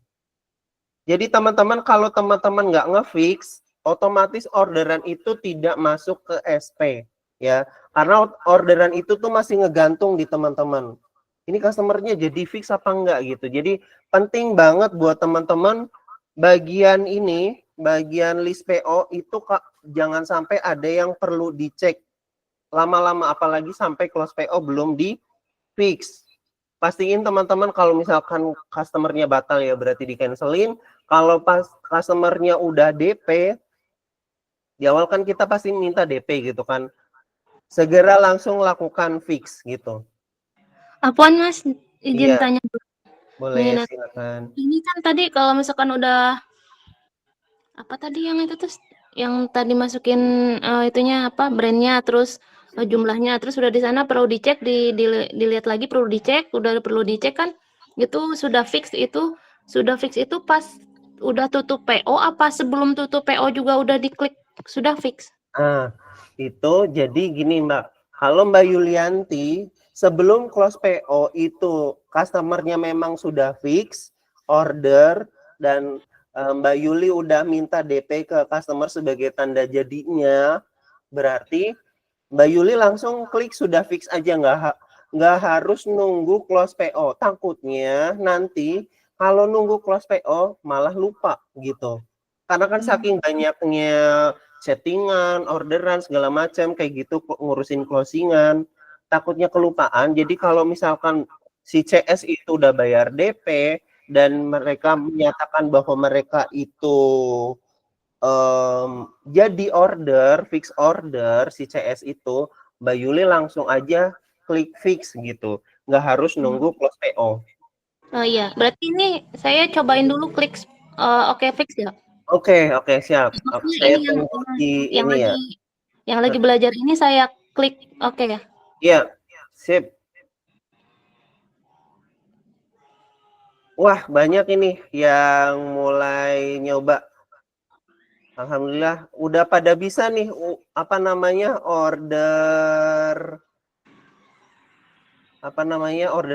Jadi teman-teman kalau teman-teman nggak nge-fix, otomatis orderan itu tidak masuk ke SP ya. Karena orderan itu tuh masih ngegantung di teman-teman. Ini customernya jadi fix apa enggak gitu. Jadi penting banget buat teman-teman bagian ini, bagian list PO itu jangan sampai ada yang perlu dicek lama-lama apalagi sampai close PO belum di fix. Pastiin teman-teman kalau misalkan customernya batal ya berarti di cancelin. Kalau pas customernya udah DP, di awal kan kita pasti minta DP gitu kan. segera langsung lakukan fix gitu. Apaan Mas? Izin Iya, tanya dulu. Nih, boleh nah, silakan. ini kan tadi kalau misalkan udah apa tadi yang itu terus yang tadi masukin itunya apa brandnya terus jumlahnya terus udah di sana perlu dicek dilihat lagi perlu dicek udah perlu dicek kan gitu sudah fix itu pas udah tutup PO apa sebelum tutup PO juga udah diklik sudah fix. Ah, itu jadi gini Mbak, kalau Mbak Yulianti sebelum close PO itu customernya memang sudah fix order dan Mbak Yuli udah minta DP ke customer sebagai tanda jadinya, berarti Mbak Yuli langsung klik sudah fix aja, nggak harus nunggu close PO. Takutnya nanti kalau nunggu close PO malah lupa gitu. Karena kan saking banyaknya settingan, orderan segala macam kayak gitu ngurusin closingan, takutnya kelupaan. Jadi kalau misalkan si CS itu udah bayar DP dan mereka menyatakan bahwa mereka itu jadi fix order si CS itu, Mbak Yuli langsung aja klik fix gitu, nggak harus nunggu close PO. Oh iya, berarti ini saya cobain dulu klik oke fix ya. Oke, siap. Maksudnya Saya ini tunggu di yang ini ya. lagi belajar ini saya klik oke ya. Iya, sip. Wah, banyak ini yang mulai nyoba. Alhamdulillah, udah pada bisa nih, apa namanya, order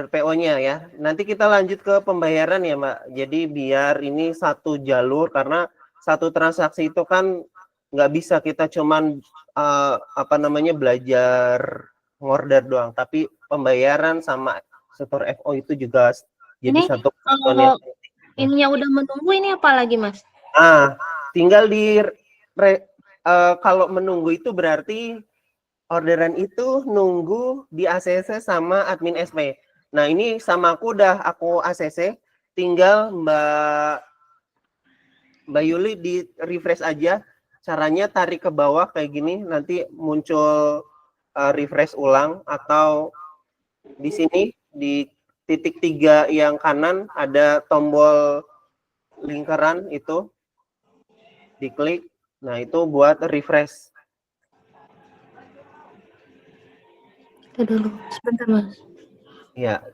PO-nya ya. Nanti kita lanjut ke pembayaran ya, Mbak. Jadi biar ini satu jalur karena satu transaksi itu kan nggak bisa kita cuman apa namanya belajar ngorder doang, tapi pembayaran sama setor FO itu juga jadi Ini satu kesatuan kalau yang ininya udah menunggu ini apa lagi Mas? tinggal kalau menunggu itu berarti orderan itu nunggu di ACC sama admin SP. Nah, ini sama aku udah aku ACC, tinggal Mbak Yuli di refresh aja. Caranya tarik ke bawah kayak gini, nanti muncul refresh ulang atau di sini di titik 3 yang kanan ada tombol lingkaran itu diklik. Nah, itu buat refresh. Dulu, sebentar Mas. Ya,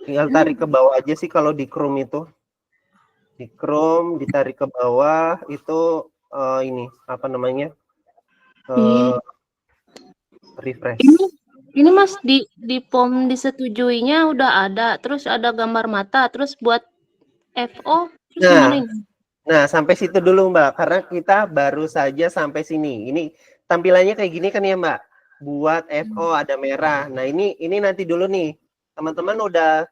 tinggal tarik ke bawah aja sih kalau di Chrome itu. Di Chrome ditarik ke bawah itu ini apa namanya? Refresh. Ini Mas di form disetujuinya udah ada, terus ada gambar mata, terus buat FO, terus gimana ini? Nah, sampai situ dulu Mbak, karena kita baru saja sampai sini. Ini tampilannya kayak gini kan ya Mbak. Buat FO ada merah. Nah, ini nanti dulu nih. Teman-teman udah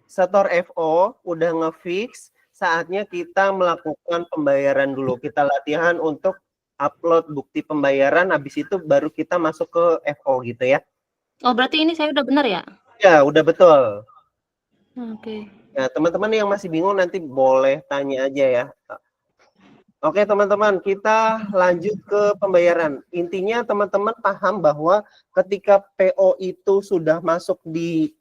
setor FO, udah ngefix, saatnya kita melakukan pembayaran dulu. Kita latihan untuk upload bukti pembayaran, habis itu baru kita masuk ke FO gitu ya. Oh, berarti ini saya udah benar ya? Ya, udah betul. Oke. Nah, teman-teman yang masih bingung nanti boleh tanya aja ya. Oke, teman-teman, kita lanjut ke pembayaran. Intinya teman-teman paham bahwa ketika PO itu sudah masuk di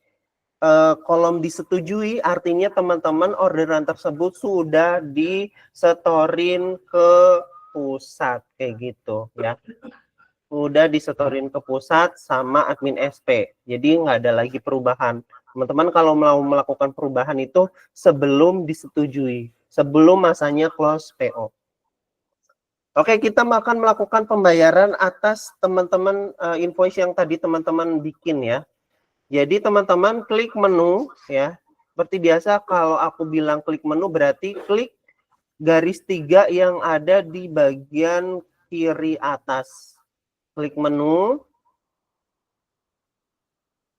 kolom disetujui, artinya teman-teman orderan tersebut sudah disetorin ke pusat kayak gitu ya. Udah disetorin ke pusat sama admin SP. Jadi nggak ada lagi perubahan. Teman-teman kalau mau melakukan perubahan itu sebelum disetujui, sebelum masanya close PO. Oke, kita akan melakukan pembayaran atas teman-teman invoice yang tadi teman-teman bikin ya. Jadi teman-teman klik menu ya. Seperti biasa kalau aku bilang klik menu berarti klik garis 3 yang ada di bagian kiri atas. Klik menu.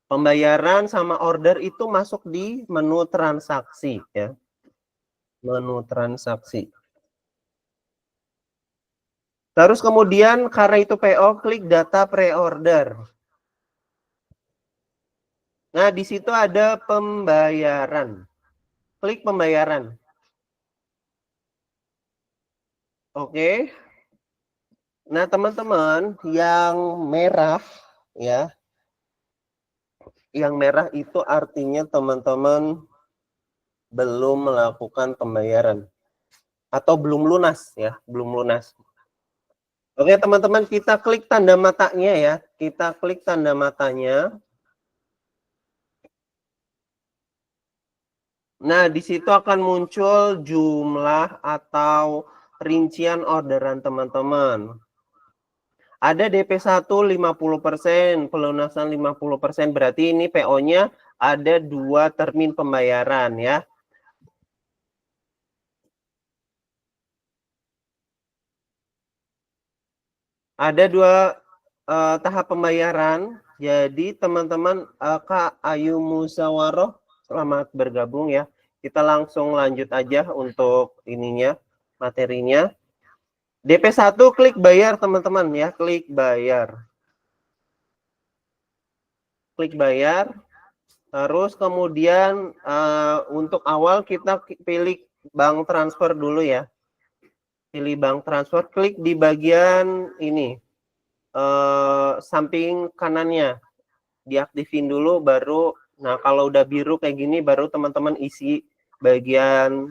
Pembayaran sama order itu masuk di menu transaksi ya. Menu transaksi. Terus kemudian karena itu PO klik data pre-order. Nah, di situ ada pembayaran. Klik pembayaran. Oke. Nah, teman-teman, yang merah ya, yang merah itu artinya teman-teman belum melakukan pembayaran atau belum lunas ya, belum lunas. Oke, teman-teman, kita klik tanda matanya ya. Kita klik tanda matanya. Nah, di situ akan muncul jumlah atau rincian orderan teman-teman. Ada DP1 50%, pelunasan 50%, berarti ini PO-nya ada 2 termin pembayaran ya. Ada 2 tahap pembayaran. Jadi teman-teman, Kak Ayu Musawaroh, selamat bergabung ya. Kita langsung lanjut aja untuk ininya, materinya. DP1 klik bayar teman-teman ya, klik bayar. Klik bayar. Terus kemudian untuk awal kita pilih bank transfer dulu ya. Pilih bank transfer, klik di bagian ini. Samping kanannya. Diaktifin dulu baru, nah kalau udah biru kayak gini baru teman-teman isi bagian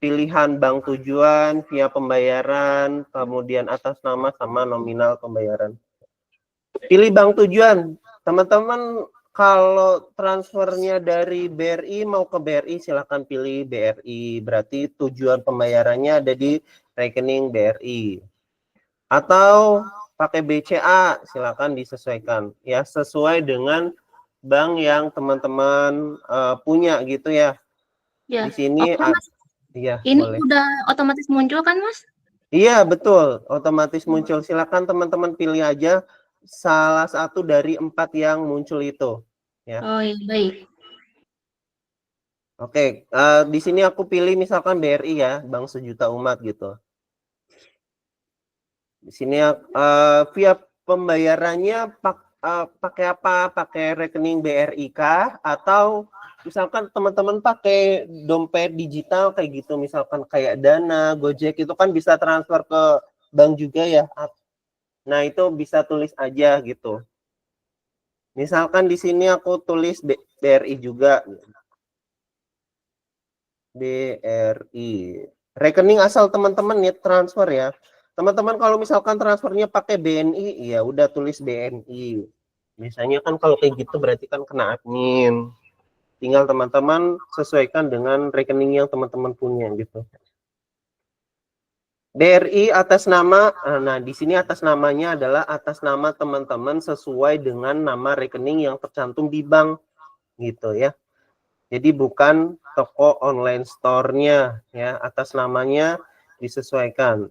pilihan bank tujuan, via pembayaran, kemudian atas nama sama nominal pembayaran. Pilih bank tujuan. Teman-teman kalau transfernya dari BRI mau ke BRI silahkan pilih BRI. Berarti tujuan pembayarannya ada di rekening BRI. Atau pakai BCA silahkan disesuaikan. Ya sesuai dengan bank yang teman-teman punya gitu ya. Ya. Di sini Oke, Mas. iya, Ini boleh. udah otomatis muncul kan, Mas? Iya, betul. Otomatis muncul. Silakan teman-teman pilih aja salah satu dari 4 yang muncul itu. Ya. Oh iya, baik. Oke, di sini aku pilih misalkan BRI ya, Bank Sejuta Umat gitu. Di sini via pembayarannya pakai apa? Pakai rekening BRI kah? Atau misalkan teman-teman pakai dompet digital kayak gitu, misalkan kayak Dana, Gojek itu kan bisa transfer ke bank juga ya. Nah, itu bisa tulis aja gitu. Misalkan di sini aku tulis BRI juga. BRI. Rekening asal teman-teman nih transfer ya. Teman-teman kalau misalkan transfernya pakai BNI, ya udah tulis BNI. Biasanya kan kalau kayak gitu berarti kan kena admin. Tinggal teman-teman sesuaikan dengan rekening yang teman-teman punya gitu. BRI atas nama, nah di sini atas namanya adalah atas nama teman-teman sesuai dengan nama rekening yang tercantum di bank gitu ya. Jadi bukan toko online store-nya ya, atas namanya disesuaikan.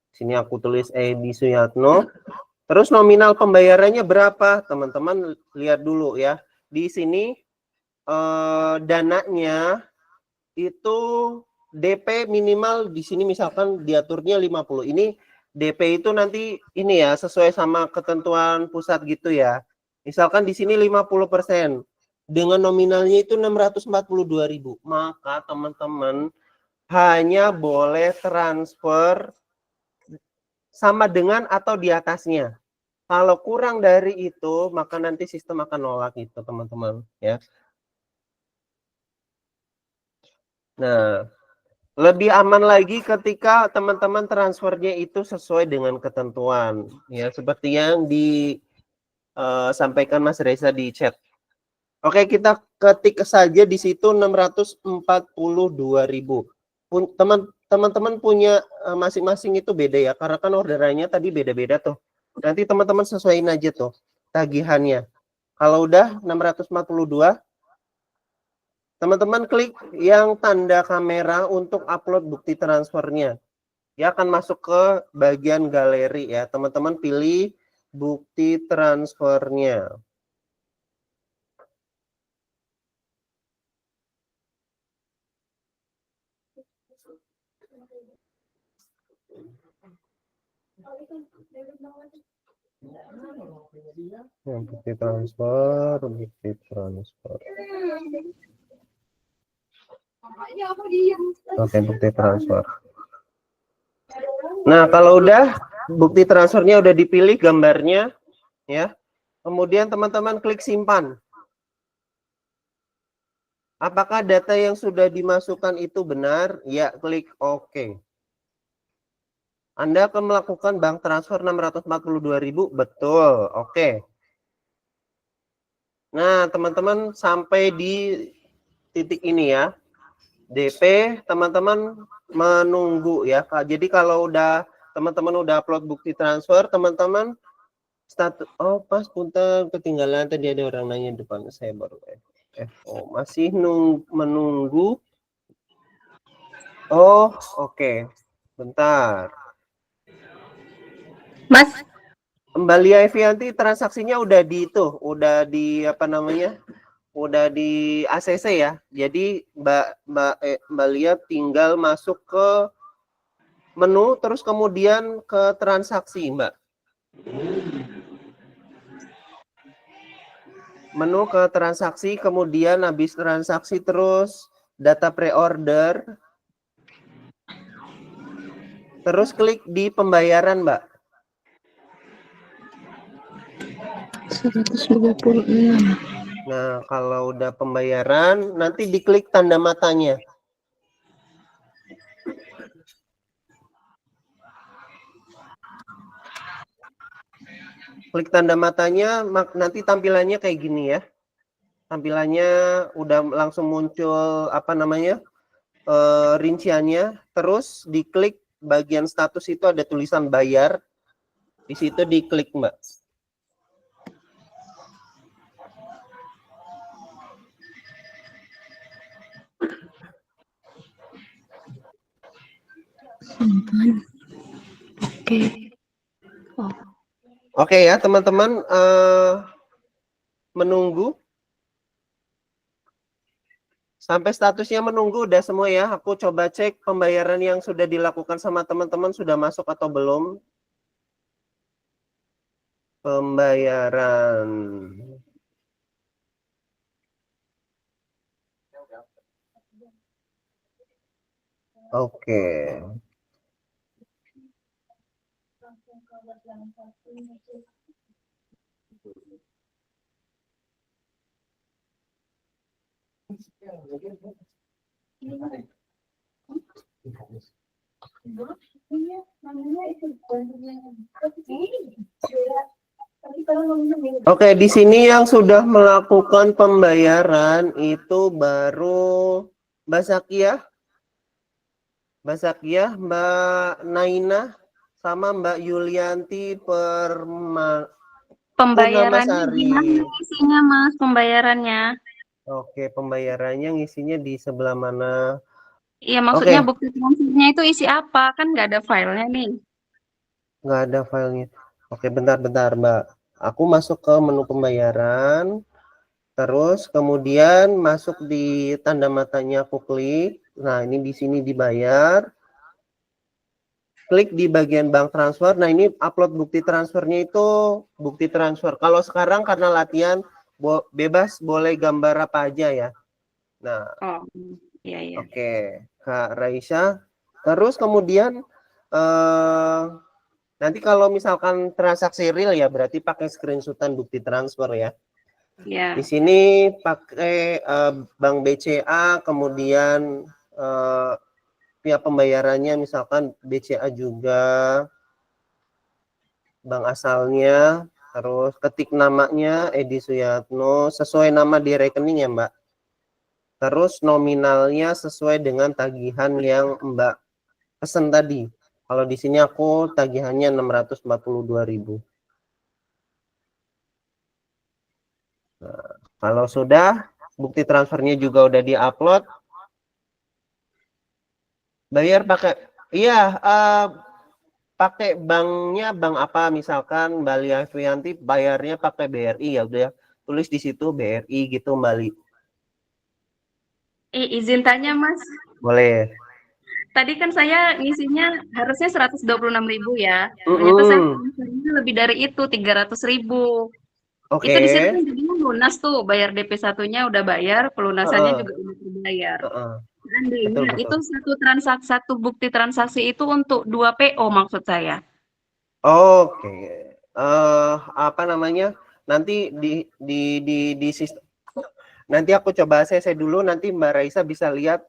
Sini aku tulis Edi Suyatno. Terus nominal pembayarannya berapa? Teman-teman lihat dulu ya. Di sini dananya itu DP minimal di sini misalkan diaturnya 50. Ini DP itu nanti ini ya sesuai sama ketentuan pusat gitu ya. Misalkan di sini 50%. Dengan nominalnya itu 642.000. Maka teman-teman hanya boleh transfer sama dengan atau di atasnya. Kalau kurang dari itu, maka nanti sistem akan nolak itu, teman-teman ya. Nah, lebih aman lagi ketika teman-teman transfernya itu sesuai dengan ketentuan ya, seperti yang disampaikan Mas Reza di chat. Oke, kita ketik saja di situ 642.000. Teman-teman punya masing-masing itu beda ya, karena kan orderannya tadi beda-beda tuh. Nanti teman-teman sesuaiin aja tuh tagihannya. Kalau udah 642, teman-teman klik yang tanda kamera untuk upload bukti transfernya. Dia akan masuk ke bagian galeri ya. Teman-teman pilih bukti transfernya. Bukti transfer, bukti transfer. Oke, bukti transfer. Nah, kalau udah bukti transfernya udah dipilih gambarnya, ya. Kemudian teman-teman klik simpan. Apakah data yang sudah dimasukkan itu benar? Ya, klik OK. Anda akan melakukan bank transfer 642.000, betul. Oke. Nah, teman-teman sampai di titik ini ya. DP, teman-teman menunggu ya. Jadi kalau udah teman-teman udah upload bukti transfer, teman-teman status pas punten ketinggalan, tadi ada orang nanya depan saya baru FO masih menunggu. Oh, oke. Bentar. Mas, Mbak Lia Evianti transaksinya udah di itu, udah di apa namanya? Udah di ACC ya. Jadi Mbak Lia tinggal masuk ke menu terus kemudian ke transaksi, Mbak. Menu ke transaksi, kemudian habis transaksi terus data pre-order. Terus klik di pembayaran, Mbak. 126. Nah, kalau udah pembayaran, nanti diklik tanda matanya. Klik tanda matanya, nanti tampilannya kayak gini ya. Tampilannya udah langsung muncul apa namanya rinciannya. Terus diklik bagian status itu ada tulisan bayar. Di situ diklik, Mbak. Oke. Oh. Oke ya teman-teman, menunggu sampai statusnya menunggu udah semua ya. Aku coba cek pembayaran yang sudah dilakukan sama teman-teman sudah masuk atau belum. Pembayaran. Oke. Oke, di sini yang sudah melakukan pembayaran itu baru Mbak Zakia, Mbak Naina, sama Mbak Yulianti Pembayarannya Purnamasari. gimana isinya, Mas? Pembayarannya? Oke, pembayarannya ngisinya di sebelah mana? Iya, maksudnya Oke. bukti transfernya itu isi apa? Kan nggak ada filenya nih. Nggak ada filenya. Oke, bentar, Mbak. Aku masuk ke menu pembayaran. Terus kemudian masuk di tanda matanya aku klik. Nah, ini di sini dibayar. Klik di bagian bank transfer. Nah, ini upload bukti transfernya itu bukti transfer. Kalau sekarang karena latihan bebas boleh gambar apa aja ya. Nah, Oh, iya. Oke, Kak Raisya. Terus kemudian nanti kalau misalkan transaksi real ya berarti pakai screenshotan bukti transfer ya. Iya. Di sini pakai Bank BCA, kemudian pihak pembayarannya misalkan BCA juga, bank asalnya, terus ketik namanya Edi Suyatno, sesuai nama di rekening ya Mbak. Terus nominalnya sesuai dengan tagihan yang Mbak pesen tadi. Kalau di sini aku tagihannya 642.000. Nah, kalau sudah bukti transfernya juga udah diupload. Bayar pakai pakai banknya bank apa misalkan Mbak Lia Frianti bayarnya pakai BRI ya udah tulis di situ BRI gitu Mbak Li. Izin tanya, Mas. Boleh. Tadi kan saya ngisinya harusnya 126.000 ya. Ternyata saya transfernya lebih dari itu, 300.000. Oke. Itu di situ kan jadinya lunas tuh, bayar DP satunya udah bayar, pelunasannya juga udah terbayar. Seandainya itu satu bukti transaksi itu untuk 2 PO maksud saya. Oke. Apa namanya? Nanti di sistem, nanti aku coba ACC dulu, nanti Mbak Raisa bisa lihat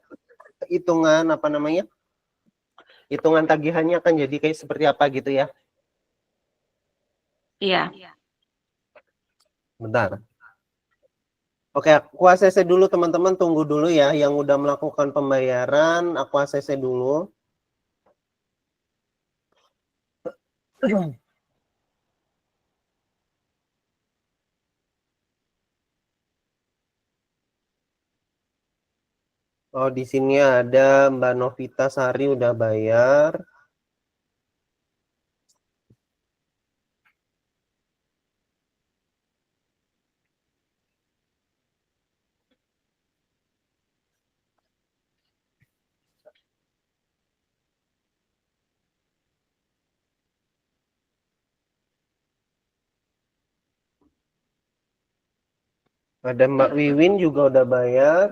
hitungan apa namanya? Hitungan tagihannya akan jadi kayak seperti apa gitu ya. Iya. Bentar. Oke, aku ACC dulu teman-teman, tunggu dulu ya yang udah melakukan pembayaran, aku ACC dulu. Oh, di sini ada Mbak Novita Sari udah bayar. Ada Mbak Wiwin juga udah bayar.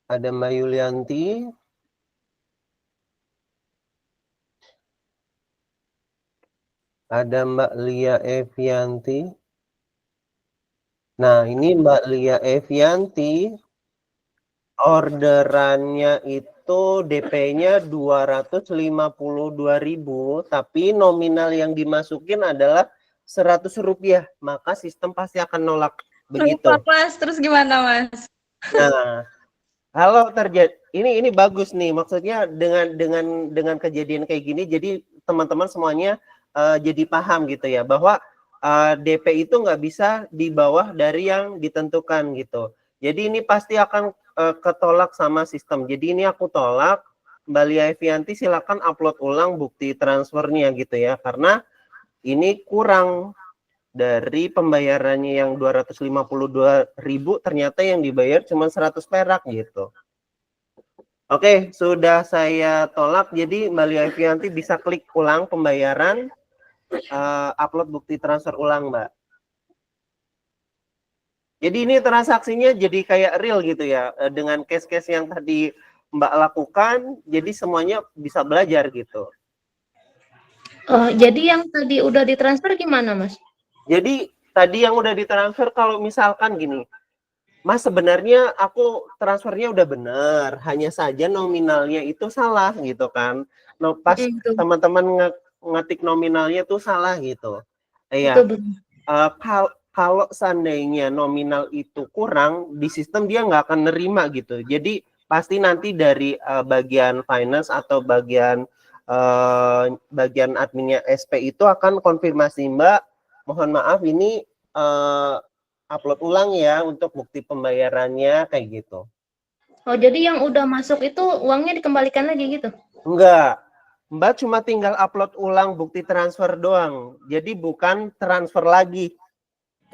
Ada Mbak Yulianti. Ada Mbak Lia Evianti. Nah, ini Mbak Lia Evianti. Orderannya itu DP-nya 252.000, tapi nominal yang dimasukin adalah Rp100. Maka sistem pasti akan nolak. Begitu. Mas, terus gimana, Mas? Nah, kalau terjadi ini bagus nih, maksudnya dengan kejadian kayak gini, jadi teman-teman semuanya jadi paham gitu ya, bahwa DP itu nggak bisa di bawah dari yang ditentukan gitu. Jadi ini pasti akan ketolak sama sistem. Jadi ini aku tolak, Mbak Lia Evianti silakan upload ulang bukti transfernya gitu ya, karena ini kurang dari pembayarannya yang 252.000, ternyata yang dibayar cuma 100 perak gitu. Oke, sudah saya tolak. Jadi Mbak Lia Evianti bisa klik ulang pembayaran, upload bukti transfer ulang, Mbak. Jadi ini transaksinya jadi kayak real gitu ya, dengan case-case yang tadi Mbak lakukan, jadi semuanya bisa belajar gitu. Jadi yang tadi udah ditransfer gimana, Mas? Jadi tadi yang udah ditransfer, kalau misalkan gini, Mas sebenarnya aku transfernya udah bener, hanya saja nominalnya itu salah gitu kan. No, pas teman-teman ngetik nominalnya tuh salah gitu. Iya. Kalau seandainya nominal itu kurang, di sistem dia nggak akan nerima gitu. Jadi pasti nanti dari bagian finance atau bagian adminnya SP itu akan konfirmasi, Mbak, mohon maaf ini upload ulang ya untuk bukti pembayarannya kayak gitu. Oh, jadi yang udah masuk itu uangnya dikembalikan lagi gitu? Enggak. Mbak cuma tinggal upload ulang bukti transfer doang. Jadi bukan transfer lagi.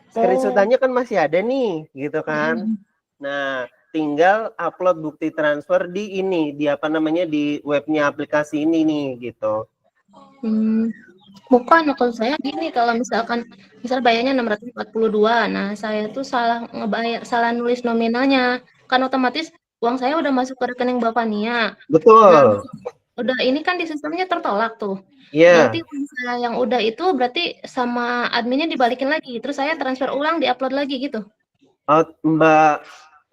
Screenshotannya kan masih ada nih, gitu kan. Nah, tinggal upload bukti transfer di ini, di apa namanya, di webnya aplikasi ini nih, gitu. Bukan, kalau saya gini, kalau misalkan misal bayarnya 642, nah saya tuh salah ngebayar, salah nulis nominalnya, kan otomatis uang saya udah masuk ke rekening Bapak Nia. Betul. Nah, udah ini kan di sistemnya tertolak tuh. Iya. Berarti uang saya yang udah itu berarti sama adminnya dibalikin lagi, terus saya transfer ulang, diupload lagi gitu. Mbak,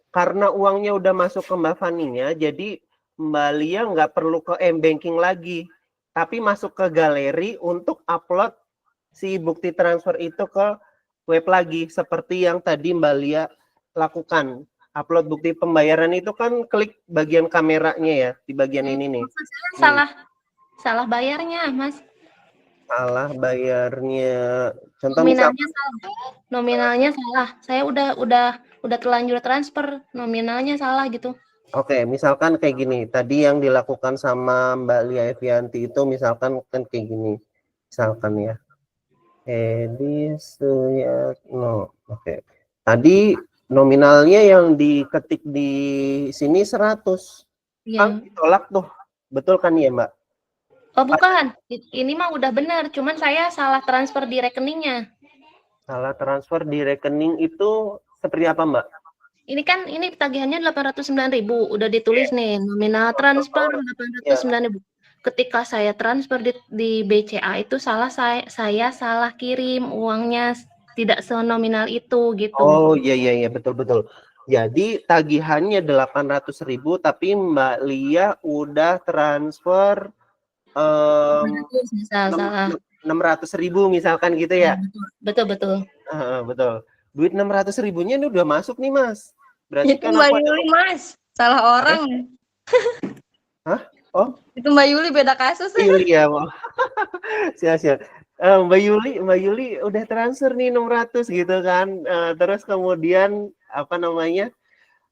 karena uangnya udah masuk ke Mbak Faninya, jadi Mbak Lia nggak perlu ke M-Banking lagi, tapi masuk ke galeri untuk upload si bukti transfer itu ke web lagi, seperti yang tadi Mbak Lia lakukan. Upload bukti pembayaran itu kan klik bagian kameranya ya, di bagian ini nih. Salah bayarnya, Mas. Salah bayarnya. Contoh Nominalnya salah. Nominalnya salah. Saya udah terlanjur transfer, nominalnya salah gitu. Oke, misalkan kayak gini. Tadi yang dilakukan sama Mbak Lia Evianti itu misalkan kan kayak gini. Misalkan ya. Edi Suyatno. Oke. Tadi nominalnya yang diketik di sini 100. Kan ditolak tuh. Betul kan ya, Mbak? Oh, bukan. Ini mah udah benar, cuman saya salah transfer di rekeningnya. Salah transfer di rekening itu seperti apa, Mbak? Ini tagihannya 809.000, udah ditulis nih nominal transfer Ya. 809.000. Ketika saya transfer di BCA itu saya salah kirim uangnya tidak senominal itu gitu. Oh iya betul betul. Jadi tagihannya 800.000 tapi Mbak Lia udah transfer Salah. 600.000 misalkan gitu ya. Betul. Betul. Duit 600.000-nya ini udah masuk nih, Mas. Berarti Itu kan Mbak aku ada. Yuli, Mas. Salah orang. Hah? Oh, Itu Mbak Yuli beda kasus. Yuli ya, Mbak. Siap. Mbak Yuli udah transfer nih 600 gitu kan. Terus kemudian apa namanya?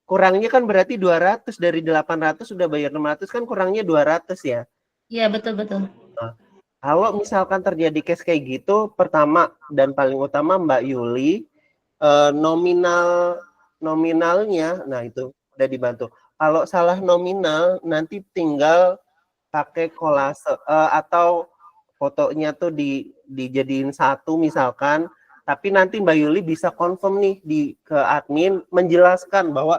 Kurangnya kan berarti 200 dari 800 sudah bayar 600 kan kurangnya 200 ya. Iya, betul. Nah, kalau misalkan terjadi case kayak gitu, pertama dan paling utama Mbak Yuli nominalnya, nah itu udah dibantu. Kalau salah nominal nanti tinggal pakai kolase atau fotonya tuh dijadiin satu misalkan, tapi nanti Mbak Yuli bisa confirm nih ke admin menjelaskan bahwa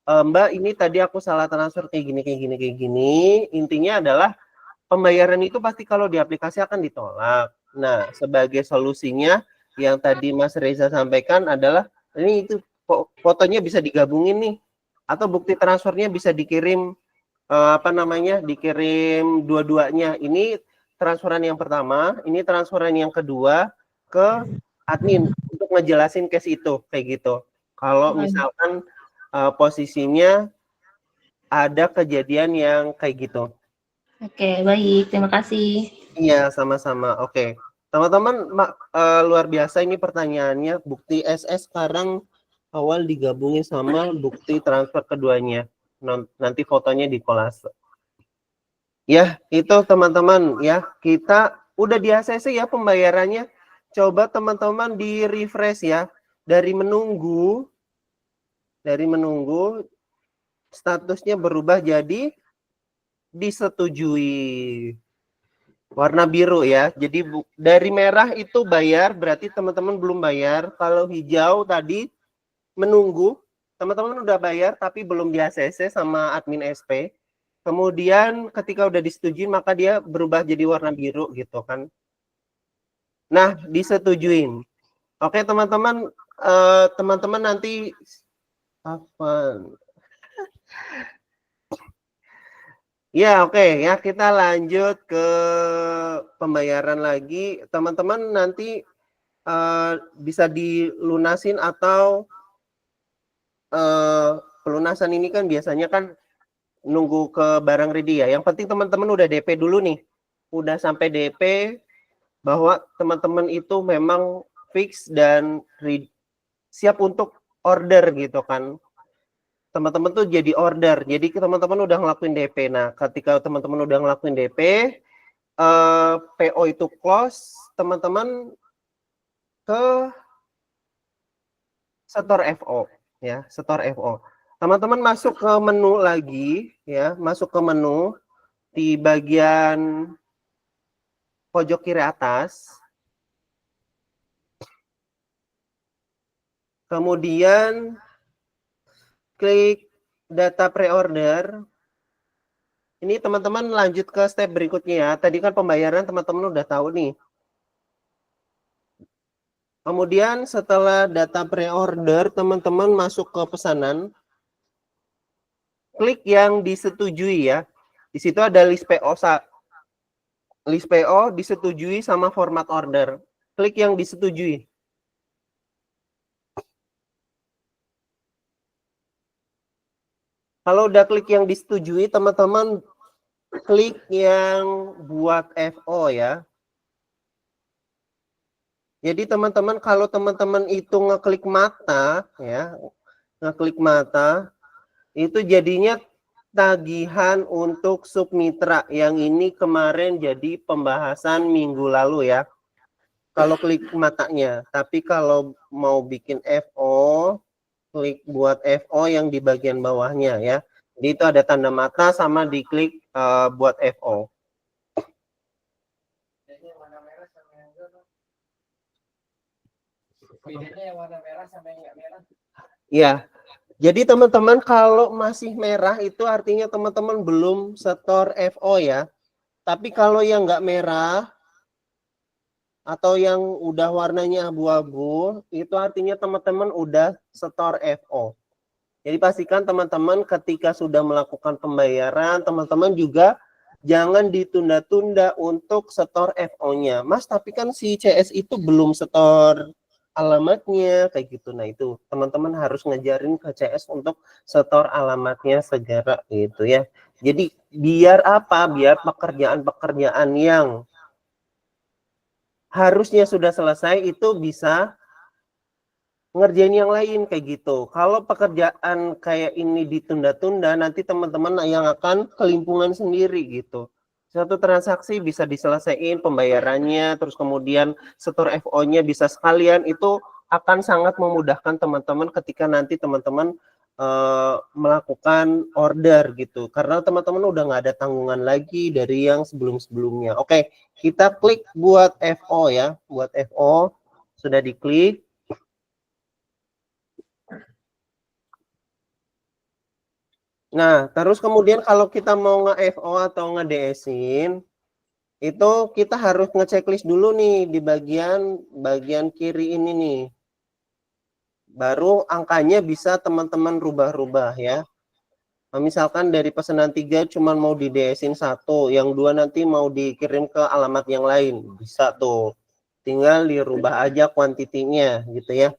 Mbak ini tadi aku salah transfer kayak gini. Intinya adalah pembayaran itu pasti kalau di aplikasi akan ditolak. Nah, sebagai solusinya yang tadi Mas Reza sampaikan adalah ini itu fotonya bisa digabungin nih atau bukti transfernya bisa dikirim dikirim dua-duanya. Ini transferan yang pertama, ini transferan yang kedua ke admin untuk ngejelasin case itu kayak gitu. Kalau misalkan posisinya ada kejadian yang kayak gitu. Oke, baik. Terima kasih. Iya, sama-sama. Oke. Teman-teman, luar biasa ini pertanyaannya. Bukti SS sekarang awal digabungin sama bukti transfer keduanya. Nanti fotonya di kolase. Ya, itu teman-teman ya. Kita udah di ACC ya pembayarannya. Coba teman-teman di refresh ya. Dari menunggu statusnya berubah jadi disetujui. Warna biru ya. Jadi dari merah itu bayar, berarti teman-teman belum bayar. Kalau hijau tadi menunggu, teman-teman udah bayar tapi belum di ACC sama admin SP. Kemudian ketika udah disetujui maka dia berubah jadi warna biru gitu kan. Nah, disetujuin. Oke, teman-teman teman-teman nanti apa? Ya, oke ya, kita lanjut ke pembayaran lagi. Teman-teman nanti bisa dilunasin atau pelunasan ini kan biasanya kan nunggu ke barang ready ya. Yang penting teman-teman udah DP dulu nih. Udah sampai DP bahwa teman-teman itu memang fix dan siap untuk order gitu kan. Teman-teman tuh jadi order. Jadi teman-teman udah ngelakuin DP. Nah, ketika teman-teman udah ngelakuin DP, PO itu close, teman-teman ke Store FO ya, Store FO. Teman-teman masuk ke menu lagi ya, masuk ke menu di bagian pojok kiri atas. Kemudian klik data pre-order. Ini teman-teman lanjut ke step berikutnya ya. Tadi kan pembayaran teman-teman udah tahu nih. Kemudian setelah data pre-order, teman-teman masuk ke pesanan. Klik yang disetujui ya. Di situ ada list PO. List PO disetujui sama format order. Klik yang disetujui. Kalau udah klik yang disetujui, teman-teman klik yang buat FO ya. Jadi teman-teman kalau teman-teman itu ngeklik mata ya, ngeklik mata itu jadinya tagihan untuk submitra yang ini kemarin jadi pembahasan minggu lalu ya. Kalau klik matanya, tapi kalau mau bikin FO, klik buat FO yang di bagian bawahnya ya. Jadi itu ada tanda mata sama diklik buat FO. Bedanya yang warna merah sama yang nggak merah. Ya, jadi teman-teman kalau masih merah itu artinya teman-teman belum setor FO ya. Tapi kalau yang nggak merah atau yang udah warnanya abu-abu, itu artinya teman-teman udah setor FO. Jadi pastikan teman-teman ketika sudah melakukan pembayaran, teman-teman juga jangan ditunda-tunda untuk setor FO-nya. Mas, tapi kan si CS itu belum setor alamatnya, kayak gitu. Nah, itu teman-teman harus ngejarin ke CS untuk setor alamatnya segera gitu ya. Jadi biar apa? Biar pekerjaan-pekerjaan yang harusnya sudah selesai itu bisa ngerjain yang lain kayak gitu. Kalau pekerjaan kayak ini ditunda-tunda, nanti teman-teman yang akan kelimpungan sendiri gitu. Satu transaksi bisa diselesaikan pembayarannya, terus kemudian setor FO-nya bisa sekalian, itu akan sangat memudahkan teman-teman ketika nanti teman-teman melakukan order gitu. Karena teman-teman udah nggak ada tanggungan lagi dari yang sebelum-sebelumnya. Oke, kita klik buat FO ya. Buat FO, sudah diklik. Nah, terus kemudian kalau kita mau nge-FO atau nge-DS-in, itu kita harus ngeceklis dulu nih di bagian kiri ini nih. Baru angkanya bisa teman-teman rubah-rubah ya. Nah, misalkan dari pesanan 3 cuma mau di DS-in 1, yang 2 nanti mau dikirim ke alamat yang lain. Bisa tuh. Tinggal dirubah aja kuantitinya gitu ya.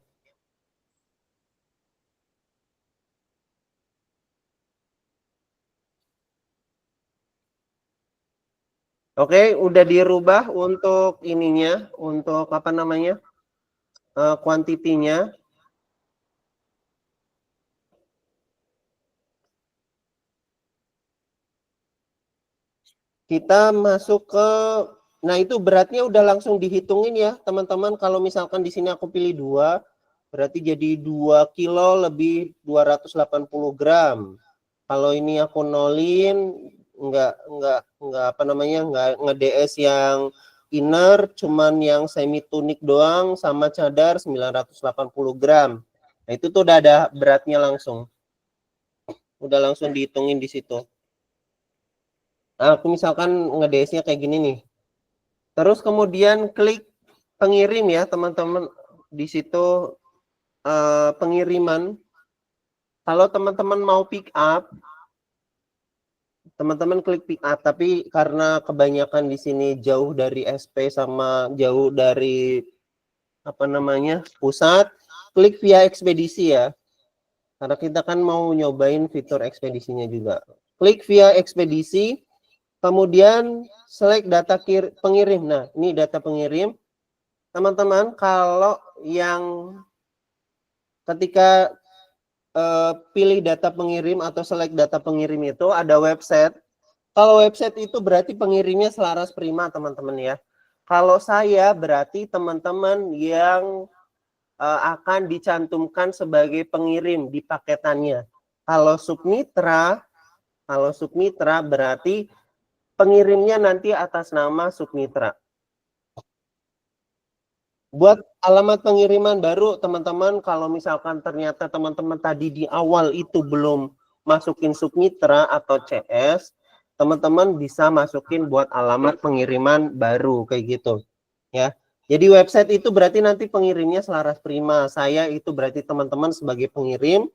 Oke, udah dirubah untuk ininya, untuk apa namanya, kuantitinya. Kita masuk ke, nah itu beratnya udah langsung dihitungin ya teman-teman. Kalau misalkan di sini aku pilih 2, berarti jadi 2 kilo lebih 280 gram. Kalau ini aku nolin, enggak apa namanya, enggak nge-DS yang inner, cuman yang semi tunik doang sama cadar 980 gram. Nah itu tuh udah ada beratnya langsung. Udah langsung dihitungin di situ. Nah, aku misalkan nge-DS-nya kayak gini nih. Terus kemudian klik pengirim ya teman-teman. Di situ pengiriman. Kalau teman-teman mau pick up, teman-teman klik pick up. Tapi karena kebanyakan di sini jauh dari SP sama jauh dari apa namanya pusat, klik via ekspedisi ya. Karena kita kan mau nyobain fitur ekspedisinya juga. Klik via ekspedisi. Kemudian select data pengirim. Nah, ini data pengirim. Teman-teman, kalau yang ketika pilih data pengirim atau select data pengirim itu ada website. Kalau website itu berarti pengirimnya selaras prima, teman-teman ya. Kalau saya berarti teman-teman yang akan dicantumkan sebagai pengirim di paketannya. Kalau submitra berarti pengirimnya nanti atas nama submitra. Buat alamat pengiriman baru, teman-teman, kalau misalkan ternyata teman-teman tadi di awal itu belum masukin submitra atau CS, teman-teman bisa masukin buat alamat pengiriman baru, kayak gitu. Ya. Jadi website itu berarti nanti pengirimnya selaras prima. Saya itu berarti teman-teman sebagai pengirim.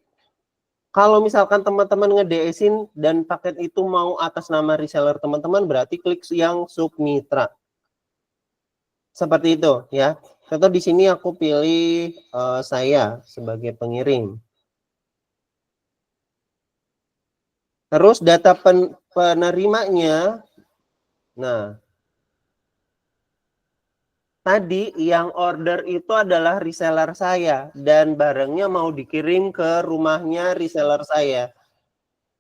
Kalau misalkan teman-teman nge-DS-in dan paket itu mau atas nama reseller teman-teman, berarti klik yang submitra. Seperti itu ya. Contoh di sini aku pilih saya sebagai pengirim. Terus data penerimanya. Nah, tadi yang order itu adalah reseller saya dan barangnya mau dikirim ke rumahnya reseller saya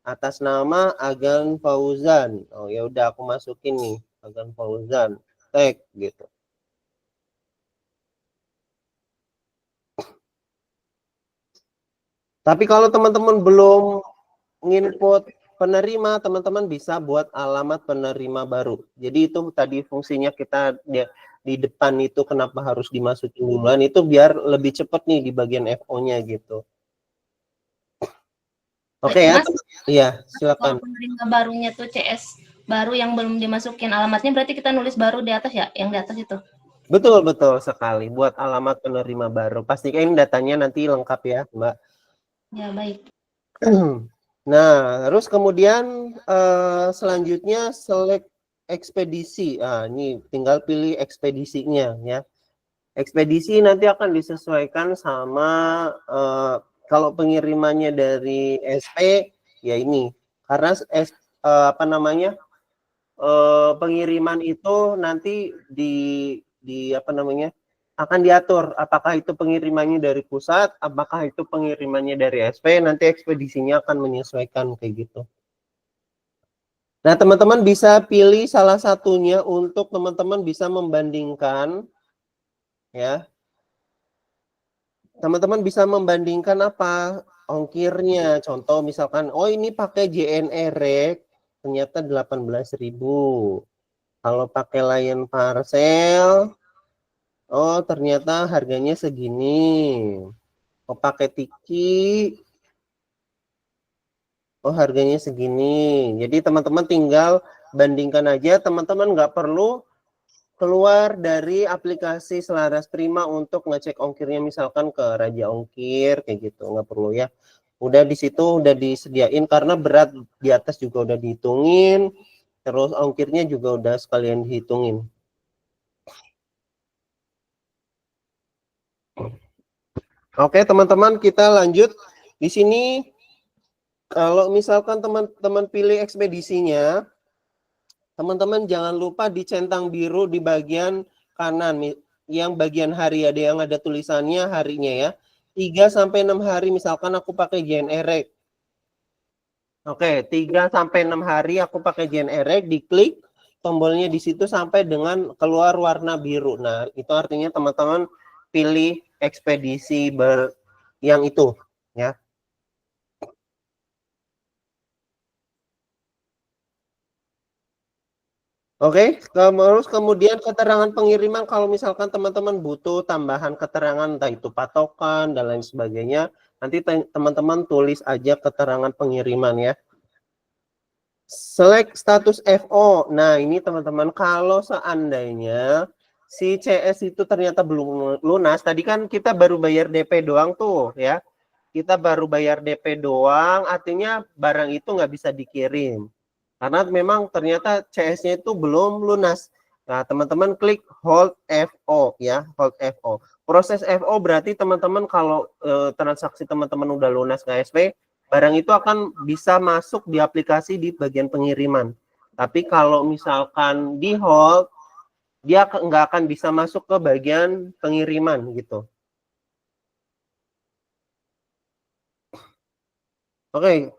atas nama Agan Fauzan. Oh ya udah aku masukin nih Agan Fauzan tag gitu. Tapi kalau teman-teman belum nginput penerima, teman-teman bisa buat alamat penerima baru. Jadi itu tadi fungsinya kita di depan itu kenapa harus dimasukin duluan, itu biar lebih cepat nih di bagian FO-nya gitu. Oke ya, Mas, iya kalau silakan. penerima barunya tuh CS baru yang belum dimasukin alamatnya, berarti kita nulis baru di atas ya, yang di atas itu. Betul sekali. Buat alamat penerima baru, pastikan datanya nanti lengkap ya, Mbak. Ya, baik. Nah, terus kemudian selanjutnya select ekspedisi. Ini tinggal pilih ekspedisinya ya. Ekspedisi nanti akan disesuaikan sama kalau pengirimannya dari SP ya ini. Karena apa namanya? Pengiriman itu nanti di apa namanya? Akan diatur apakah itu pengirimannya dari pusat, apakah itu pengirimannya dari SP, nanti ekspedisinya akan menyesuaikan kayak gitu. Nah, teman-teman bisa pilih salah satunya untuk teman-teman bisa membandingkan ya. Teman-teman bisa membandingkan apa? Ongkirnya. Contoh misalkan, oh ini pakai JNE Rek ternyata 18.000. Kalau pakai Lion Parcel, oh ternyata harganya segini. Oh pakai Tiki, oh harganya segini. Jadi teman-teman tinggal bandingkan aja. Teman-teman nggak perlu keluar dari aplikasi Selaras Prima untuk ngecek ongkirnya, misalkan ke Raja Ongkir kayak gitu, nggak perlu ya. Udah di situ udah disediain karena berat di atas juga udah dihitungin, terus ongkirnya juga udah sekalian dihitungin. Oke teman-teman, kita lanjut di sini. Kalau misalkan teman-teman pilih ekspedisinya, teman-teman jangan lupa dicentang biru di bagian kanan, yang bagian hari ada yang ada tulisannya harinya ya. 3-6 hari, misalkan aku pakai JNE Rek. Oke, 3-6 hari aku pakai JNE Rek, diklik tombolnya di situ sampai dengan keluar warna biru. Nah, itu artinya teman-teman pilih ekspedisi yang itu ya. Oke, terus kemudian keterangan pengiriman, kalau misalkan teman-teman butuh tambahan keterangan, entah itu patokan dan lain sebagainya, nanti teman-teman tulis aja keterangan pengiriman ya. Select status FO. Nah, ini teman-teman, kalau seandainya si CS itu ternyata belum lunas, tadi kan kita baru bayar DP doang tuh ya. Kita baru bayar DP doang, artinya barang itu nggak bisa dikirim. Karena memang ternyata CS-nya itu belum lunas. Nah, teman-teman klik hold FO ya, hold FO. Proses FO berarti teman-teman kalau transaksi teman-teman udah lunas ke SP, barang itu akan bisa masuk di aplikasi di bagian pengiriman. Tapi kalau misalkan di hold, dia nggak akan bisa masuk ke bagian pengiriman gitu. Oke,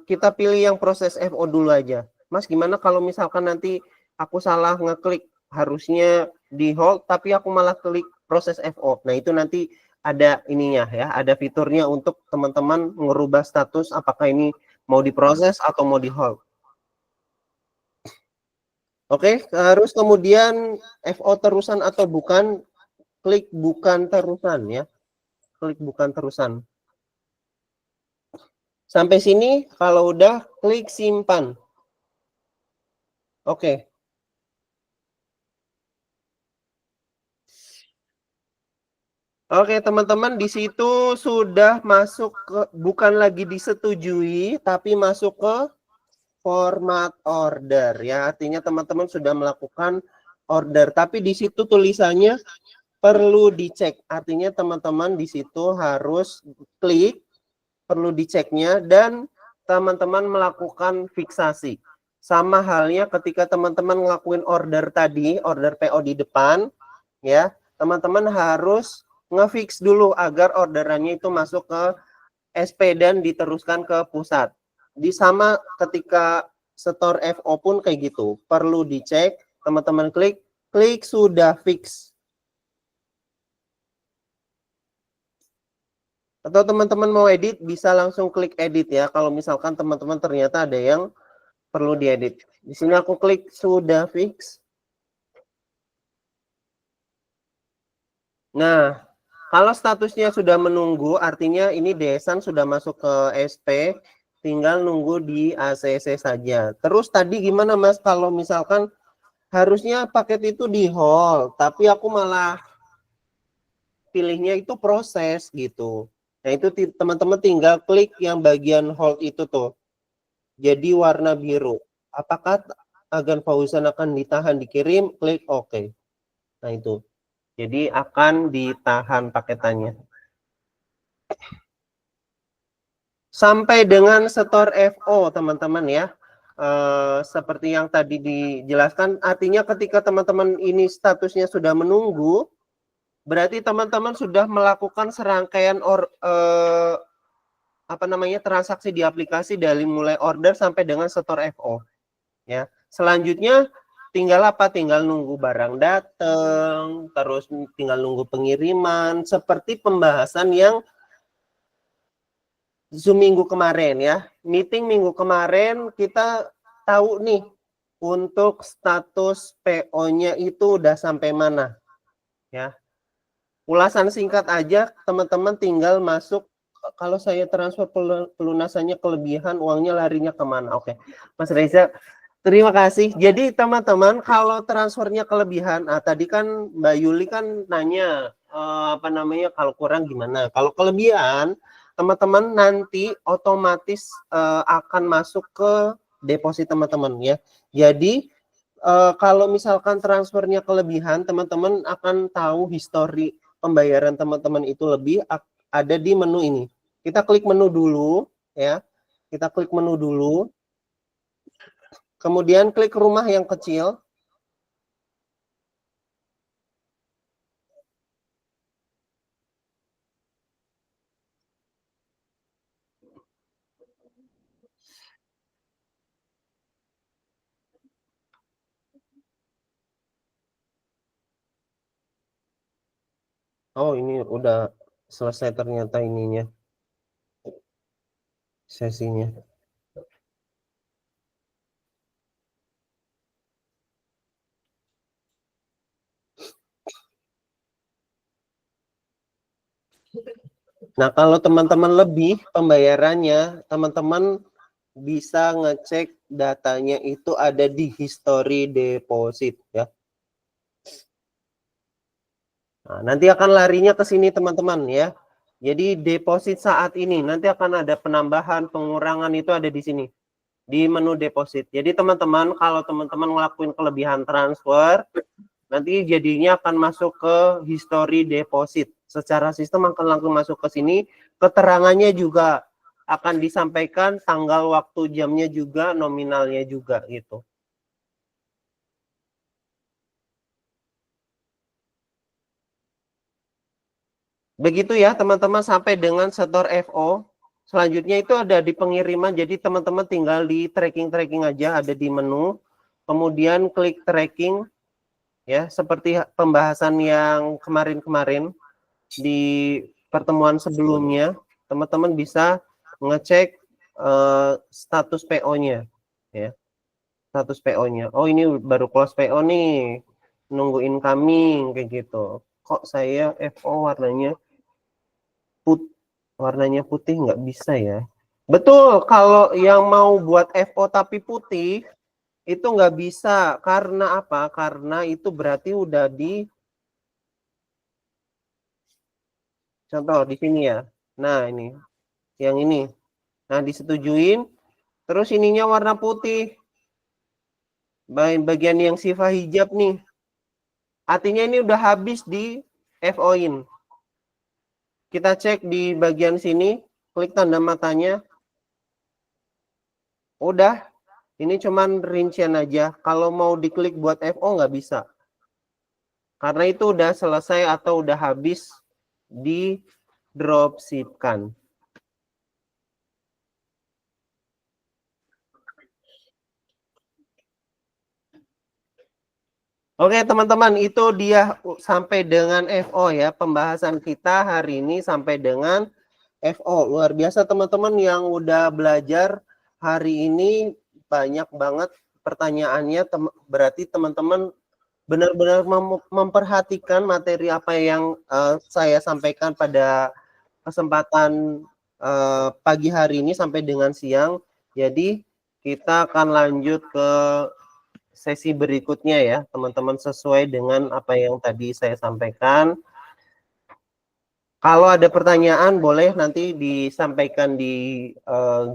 kita pilih yang proses FO dulu aja. Mas, gimana kalau misalkan nanti aku salah ngeklik, harusnya di hold, tapi aku malah klik proses FO. Nah, itu nanti ada ininya ya, ada fiturnya untuk teman-teman ngerubah status apakah ini mau diproses atau mau di hold. Oke, terus kemudian FO terusan atau bukan, klik bukan terusan ya. Klik bukan terusan. Sampai sini kalau udah klik simpan. Oke. Oke, teman-teman, di situ sudah masuk ke, bukan lagi disetujui, tapi masuk ke format order ya. Artinya teman-teman sudah melakukan order, tapi di situ tulisannya perlu dicek. Artinya teman-teman di situ harus klik perlu diceknya dan teman-teman melakukan fiksasi. Sama halnya ketika teman-teman ngelakuin order tadi, order PO di depan ya, teman-teman harus ngefix dulu agar orderannya itu masuk ke SP dan diteruskan ke pusat. Di sama ketika store FO pun kayak gitu, perlu dicek, teman-teman klik sudah fix. Atau teman-teman mau edit, bisa langsung klik edit ya. Kalau misalkan teman-teman ternyata ada yang perlu diedit. Di sini aku klik sudah fix. Nah, kalau statusnya sudah menunggu, artinya ini Desan sudah masuk ke SP, tinggal nunggu di ACC saja. Terus tadi gimana Mas kalau misalkan harusnya paket itu di hold, tapi aku malah pilihnya itu proses gitu. Nah, itu teman-teman tinggal klik yang bagian hold itu tuh. Jadi warna biru. Apakah agen Fauzan akan ditahan dikirim? Klik OK. Nah, itu. Jadi akan ditahan paketannya. Sampai dengan store FO, teman-teman ya. Seperti yang tadi dijelaskan, artinya ketika teman-teman ini statusnya sudah menunggu, berarti teman-teman sudah melakukan serangkaian transaksi di aplikasi dari mulai order sampai dengan store FO. Ya. Selanjutnya tinggal apa? Tinggal nunggu barang datang, terus tinggal nunggu pengiriman, seperti pembahasan yang Zoom minggu kemarin ya. Meeting minggu kemarin kita tahu nih untuk status PO-nya itu udah sampai mana. Ya. Ulasan singkat aja, teman-teman tinggal masuk. Kalau saya transfer pelunasannya kelebihan, uangnya larinya kemana? Oke, Mas Reza, terima kasih. Jadi teman-teman, kalau transfernya kelebihan, tadi kan Mbak Yuli kan nanya kalau kurang gimana? Kalau kelebihan, teman-teman nanti otomatis akan masuk ke deposit teman-teman ya. Jadi kalau misalkan transfernya kelebihan, teman-teman akan tahu histori pembayaran teman-teman itu lebih ada di menu ini. Kita klik menu dulu ya. Kita klik menu dulu. Kemudian klik rumah yang kecil. Oh, ini udah selesai ternyata ininya. Sesinya. Nah, kalau teman-teman lebih pembayarannya, teman-teman bisa ngecek datanya itu ada di history deposit ya. Nah, nanti akan larinya ke sini teman-teman ya. Jadi deposit saat ini nanti akan ada penambahan, pengurangan itu ada di sini di menu deposit. Jadi teman-teman kalau teman-teman ngelakuin kelebihan transfer, nanti jadinya akan masuk ke history deposit. Secara sistem akan langsung masuk ke sini. Keterangannya juga akan disampaikan, tanggal, waktu, jamnya juga, nominalnya juga gitu. Begitu ya teman-teman sampai dengan store FO. Selanjutnya itu ada di pengiriman. Jadi teman-teman tinggal di tracking aja, ada di menu. Kemudian klik tracking. Ya, seperti pembahasan yang kemarin-kemarin di pertemuan sebelumnya, teman-teman bisa ngecek status PO-nya ya. Status PO-nya. Oh, ini baru close PO nih. Nunggu incoming kayak gitu. Kok saya FO warnanya putih nggak bisa ya? Betul, kalau yang mau buat FO tapi putih itu nggak bisa. Karena apa? Karena itu berarti udah di contoh di sini ya. Nah, ini. Yang ini. Nah, disetujuin. Terus ininya warna putih. Bagian yang sifat hijab nih. Artinya ini udah habis di FO-in. Kita cek di bagian sini. Klik tanda matanya. Udah. Ini cuman rincian aja. Kalau mau diklik buat FO nggak bisa. Karena itu udah selesai atau udah habis di dropshipkan. Oke teman-teman, itu dia sampai dengan FO ya. Pembahasan kita hari ini sampai dengan FO. Luar biasa teman-teman yang udah belajar hari ini, banyak banget pertanyaannya. Berarti teman-teman benar-benar memperhatikan materi apa yang saya sampaikan pada kesempatan pagi hari ini sampai dengan siang. Jadi kita akan lanjut ke sesi berikutnya ya, teman-teman, sesuai dengan apa yang tadi saya sampaikan. Kalau ada pertanyaan boleh nanti disampaikan di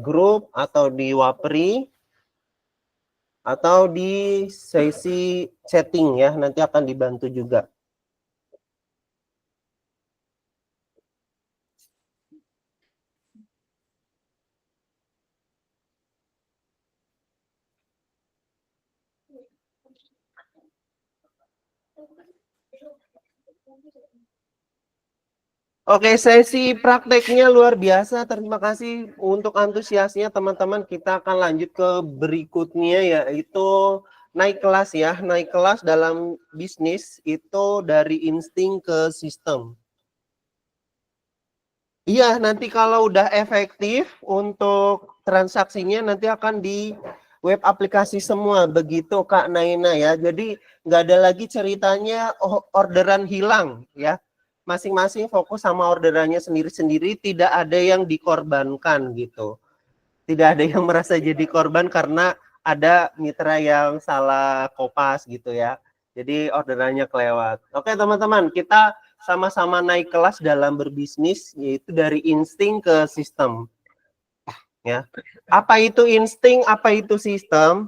grup atau di Wapri atau di sesi chatting ya, nanti akan dibantu juga. Oke, sesi prakteknya luar biasa. Terima kasih untuk antusiasnya teman-teman. Kita akan lanjut ke berikutnya, yaitu naik kelas ya. Naik kelas dalam bisnis itu dari insting ke sistem. Iya, nanti kalau udah efektif untuk transaksinya nanti akan di web aplikasi semua. Begitu Kak Naina ya. Jadi nggak ada lagi ceritanya orderan hilang ya. Masing-masing fokus sama orderannya sendiri-sendiri, tidak ada yang dikorbankan gitu. Tidak ada yang merasa jadi korban karena ada mitra yang salah kopas gitu ya. Jadi orderannya kelewat. Oke teman-teman, kita sama-sama naik kelas dalam berbisnis, yaitu dari insting ke sistem. Ya. Apa itu insting, apa itu sistem?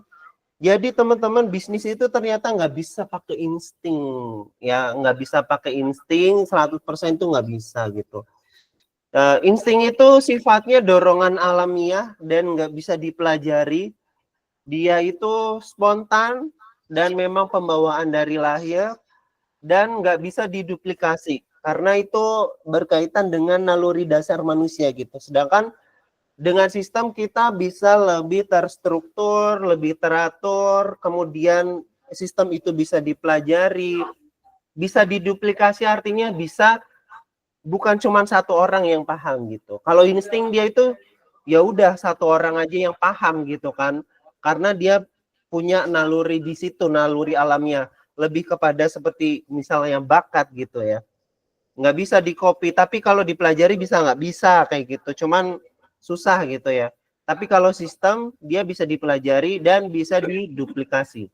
Jadi teman-teman, bisnis itu ternyata nggak bisa pakai insting, ya nggak bisa pakai insting 100% itu nggak bisa gitu. Insting itu sifatnya dorongan alamiah dan nggak bisa dipelajari. Dia itu spontan dan memang pembawaan dari lahir dan nggak bisa diduplikasi karena itu berkaitan dengan naluri dasar manusia gitu. Sedangkan dengan sistem kita bisa lebih terstruktur, lebih teratur, kemudian sistem itu bisa dipelajari, bisa diduplikasi, artinya bisa bukan cuma satu orang yang paham gitu. Kalau insting dia itu ya udah satu orang aja yang paham gitu kan, karena dia punya naluri di situ, naluri alamnya, lebih kepada seperti misalnya bakat gitu ya. Nggak bisa di-copy, tapi kalau dipelajari bisa nggak? Bisa kayak gitu, cuman susah gitu ya. Tapi kalau sistem dia bisa dipelajari dan bisa diduplikasi.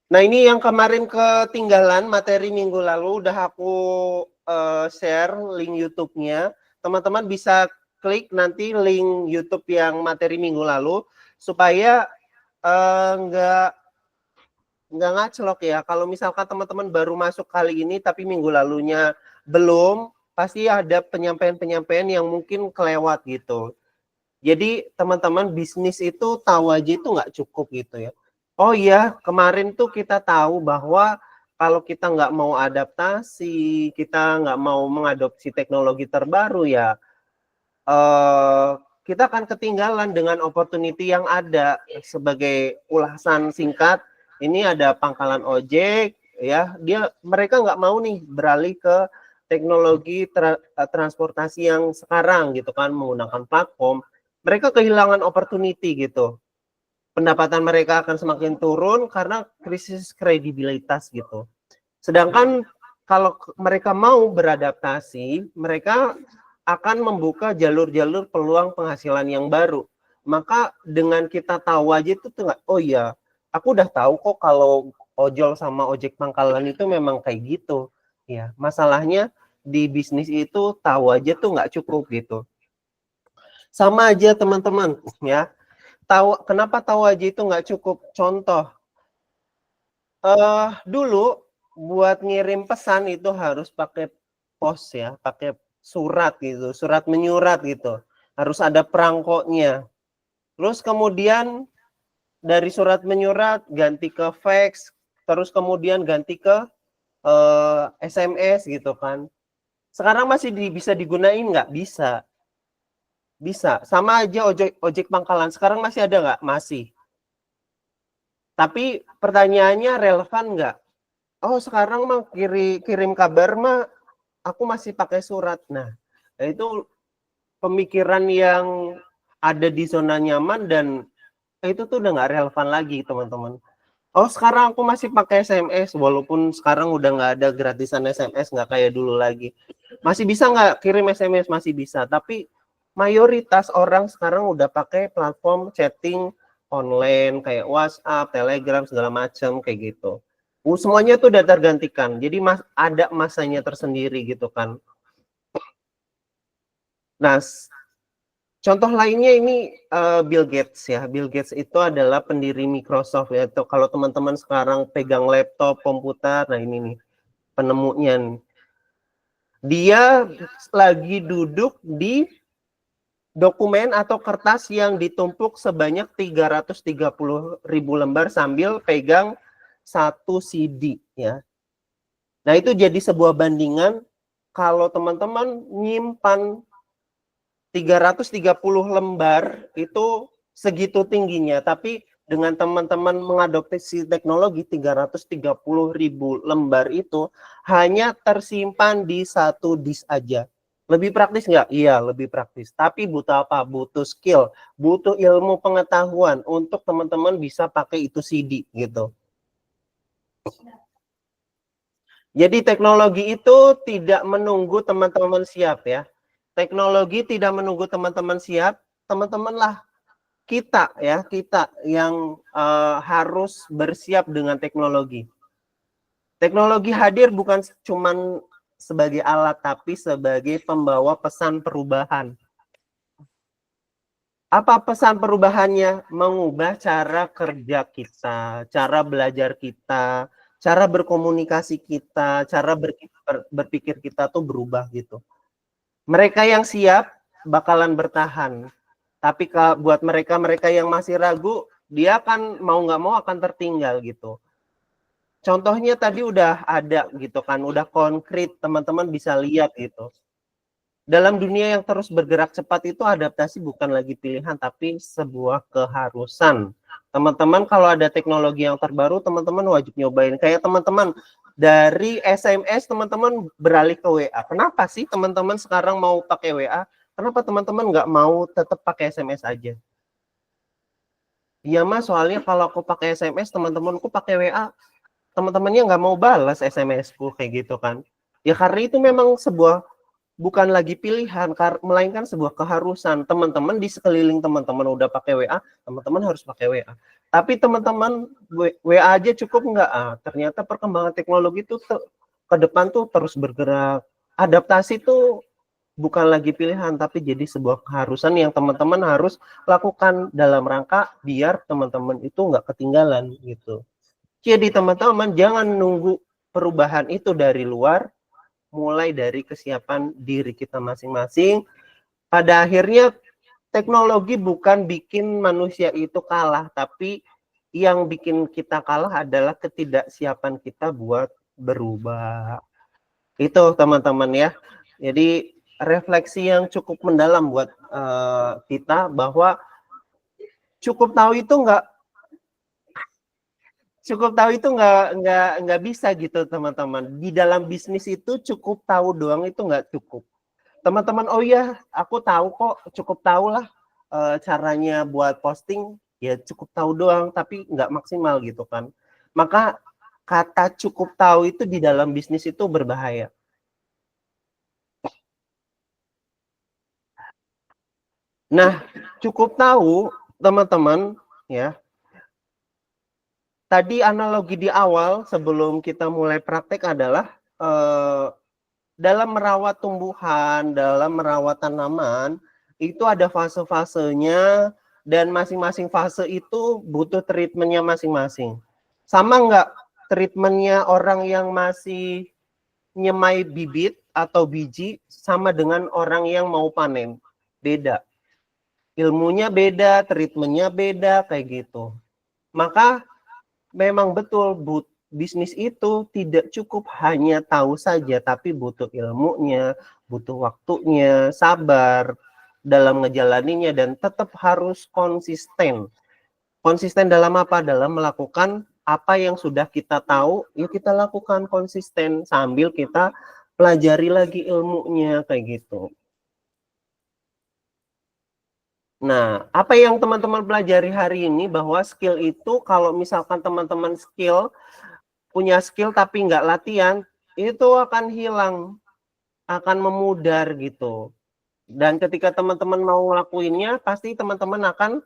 Nah ini yang kemarin ketinggalan materi minggu lalu udah aku share link YouTube-nya. Teman-teman bisa klik nanti link YouTube yang materi minggu lalu supaya nggak ngaclok ya. Kalau misalkan teman-teman baru masuk kali ini tapi minggu lalunya belum, pasti ada penyampaian-penyampaian yang mungkin kelewat gitu. Jadi teman-teman, bisnis itu tahu aja itu nggak cukup gitu ya. Oh iya, kemarin tuh kita tahu bahwa kalau kita nggak mau adaptasi, kita nggak mau mengadopsi teknologi terbaru ya, kita akan ketinggalan dengan opportunity yang ada. Sebagai ulasan singkat, ini ada pangkalan ojek ya, mereka nggak mau nih beralih ke teknologi transportasi yang sekarang gitu kan, menggunakan platform. Mereka kehilangan opportunity gitu. Pendapatan mereka akan semakin turun karena krisis kredibilitas gitu. Sedangkan kalau mereka mau beradaptasi, mereka akan membuka jalur-jalur peluang penghasilan yang baru. Maka dengan kita tahu aja itu tuh nggak, oh iya, aku udah tahu kok kalau ojol sama ojek pangkalan itu memang kayak gitu. Ya, masalahnya di bisnis itu tahu aja tuh nggak cukup gitu. Sama aja teman-teman ya. Kenapa tahu aja itu nggak cukup? Contoh, dulu buat ngirim pesan itu harus pakai pos ya, pakai surat gitu, surat menyurat gitu. Harus ada perangkotnya. Terus kemudian dari surat menyurat ganti ke fax, terus kemudian ganti ke SMS gitu kan. Sekarang masih bisa digunain nggak? Bisa. Bisa. Sama aja ojek pangkalan. Sekarang masih ada nggak? Masih. Tapi pertanyaannya relevan nggak? Oh sekarang mah kirim kabar mah aku masih pakai surat. Nah itu pemikiran yang ada di zona nyaman dan itu tuh udah nggak relevan lagi teman-teman. Oh, sekarang aku masih pakai SMS, walaupun sekarang udah nggak ada gratisan SMS, nggak kayak dulu lagi. Masih bisa nggak kirim SMS? Masih bisa, tapi mayoritas orang sekarang udah pakai platform chatting online kayak WhatsApp, Telegram, segala macam kayak gitu. Semuanya tuh udah tergantikan, jadi ada masanya tersendiri gitu kan. Nah, contoh lainnya ini Bill Gates ya. Bill Gates itu adalah pendiri Microsoft ya. Kalau teman-teman sekarang pegang laptop, komputer, nah ini nih penemunya nih. Dia lagi duduk di dokumen atau kertas yang ditumpuk sebanyak 330.000 lembar sambil pegang satu CD ya. Nah, itu jadi sebuah bandingan kalau teman-teman nyimpan 330 lembar itu segitu tingginya, tapi dengan teman-teman mengadopsi teknologi 330.000 lembar itu hanya tersimpan di satu disk aja. Lebih praktis nggak? Iya, lebih praktis. Tapi butuh apa? Butuh skill, butuh ilmu pengetahuan untuk teman-teman bisa pakai itu CD gitu. Jadi teknologi itu tidak menunggu teman-teman siap ya. Teknologi tidak menunggu teman-teman siap, teman-temanlah kita ya, kita yang harus bersiap dengan teknologi. Teknologi hadir bukan cuman sebagai alat, tapi sebagai pembawa pesan perubahan. Apa pesan perubahannya? Mengubah cara kerja kita, cara belajar kita, cara berkomunikasi kita, cara berpikir kita tuh berubah gitu. Mereka yang siap bakalan bertahan. Tapi buat mereka yang masih ragu, dia kan mau nggak mau akan tertinggal gitu. Contohnya tadi udah ada gitu kan, udah konkret, teman-teman bisa lihat gitu. Dalam dunia yang terus bergerak cepat itu adaptasi bukan lagi pilihan, tapi sebuah keharusan. Teman-teman kalau ada teknologi yang terbaru, teman-teman wajib nyobain. Kayak teman-teman dari SMS, teman-teman beralih ke WA. Kenapa sih teman-teman sekarang mau pakai WA? Kenapa teman-teman nggak mau tetap pakai SMS aja? Iya mas, soalnya kalau aku pakai SMS, teman-temanku pakai WA, teman-temannya nggak mau balas SMS-ku kayak gitu kan. Ya karena itu memang sebuah bukan lagi pilihan, melainkan sebuah keharusan. Teman-teman di sekeliling teman-teman udah pakai WA, teman-teman harus pakai WA. Tapi teman-teman WA aja cukup nggak? Ternyata perkembangan teknologi itu ke depan tuh terus bergerak. Adaptasi tuh bukan lagi pilihan, tapi jadi sebuah keharusan yang teman-teman harus lakukan dalam rangka biar teman-teman itu nggak ketinggalan gitu. Jadi teman-teman jangan nunggu perubahan itu dari luar, mulai dari kesiapan diri kita masing-masing. Pada akhirnya teknologi bukan bikin manusia itu kalah, tapi yang bikin kita kalah adalah ketidaksiapan kita buat berubah. Itu teman-teman ya. Jadi refleksi yang cukup mendalam buat kita bahwa cukup tahu itu nggak bisa gitu teman-teman. Di dalam bisnis itu cukup tahu doang itu nggak cukup. Teman-teman, oh iya, aku tahu kok, cukup tahu lah caranya buat posting, ya cukup tahu doang, tapi nggak maksimal gitu kan. Maka kata cukup tahu itu di dalam bisnis itu berbahaya. Nah, cukup tahu teman-teman ya. Tadi analogi di awal sebelum kita mulai praktek adalah dalam merawat tumbuhan, dalam merawat tanaman, itu ada fase-fasenya dan masing-masing fase itu butuh treatmentnya masing-masing. Sama nggak treatmentnya orang yang masih nyemai bibit atau biji sama dengan orang yang mau panen? Beda. Ilmunya beda, treatmentnya beda, kayak gitu. Maka memang betul, bisnis itu tidak cukup hanya tahu saja, tapi butuh ilmunya, butuh waktunya, sabar dalam ngejalaninya, dan tetap harus konsisten. Konsisten dalam apa? Dalam melakukan apa yang sudah kita tahu, ya kita lakukan konsisten sambil kita pelajari lagi ilmunya, kayak gitu. Nah, apa yang teman-teman pelajari hari ini bahwa skill itu kalau misalkan teman-teman punya skill tapi nggak latihan, itu akan hilang, akan memudar gitu. Dan ketika teman-teman mau ngelakuinnya, pasti teman-teman akan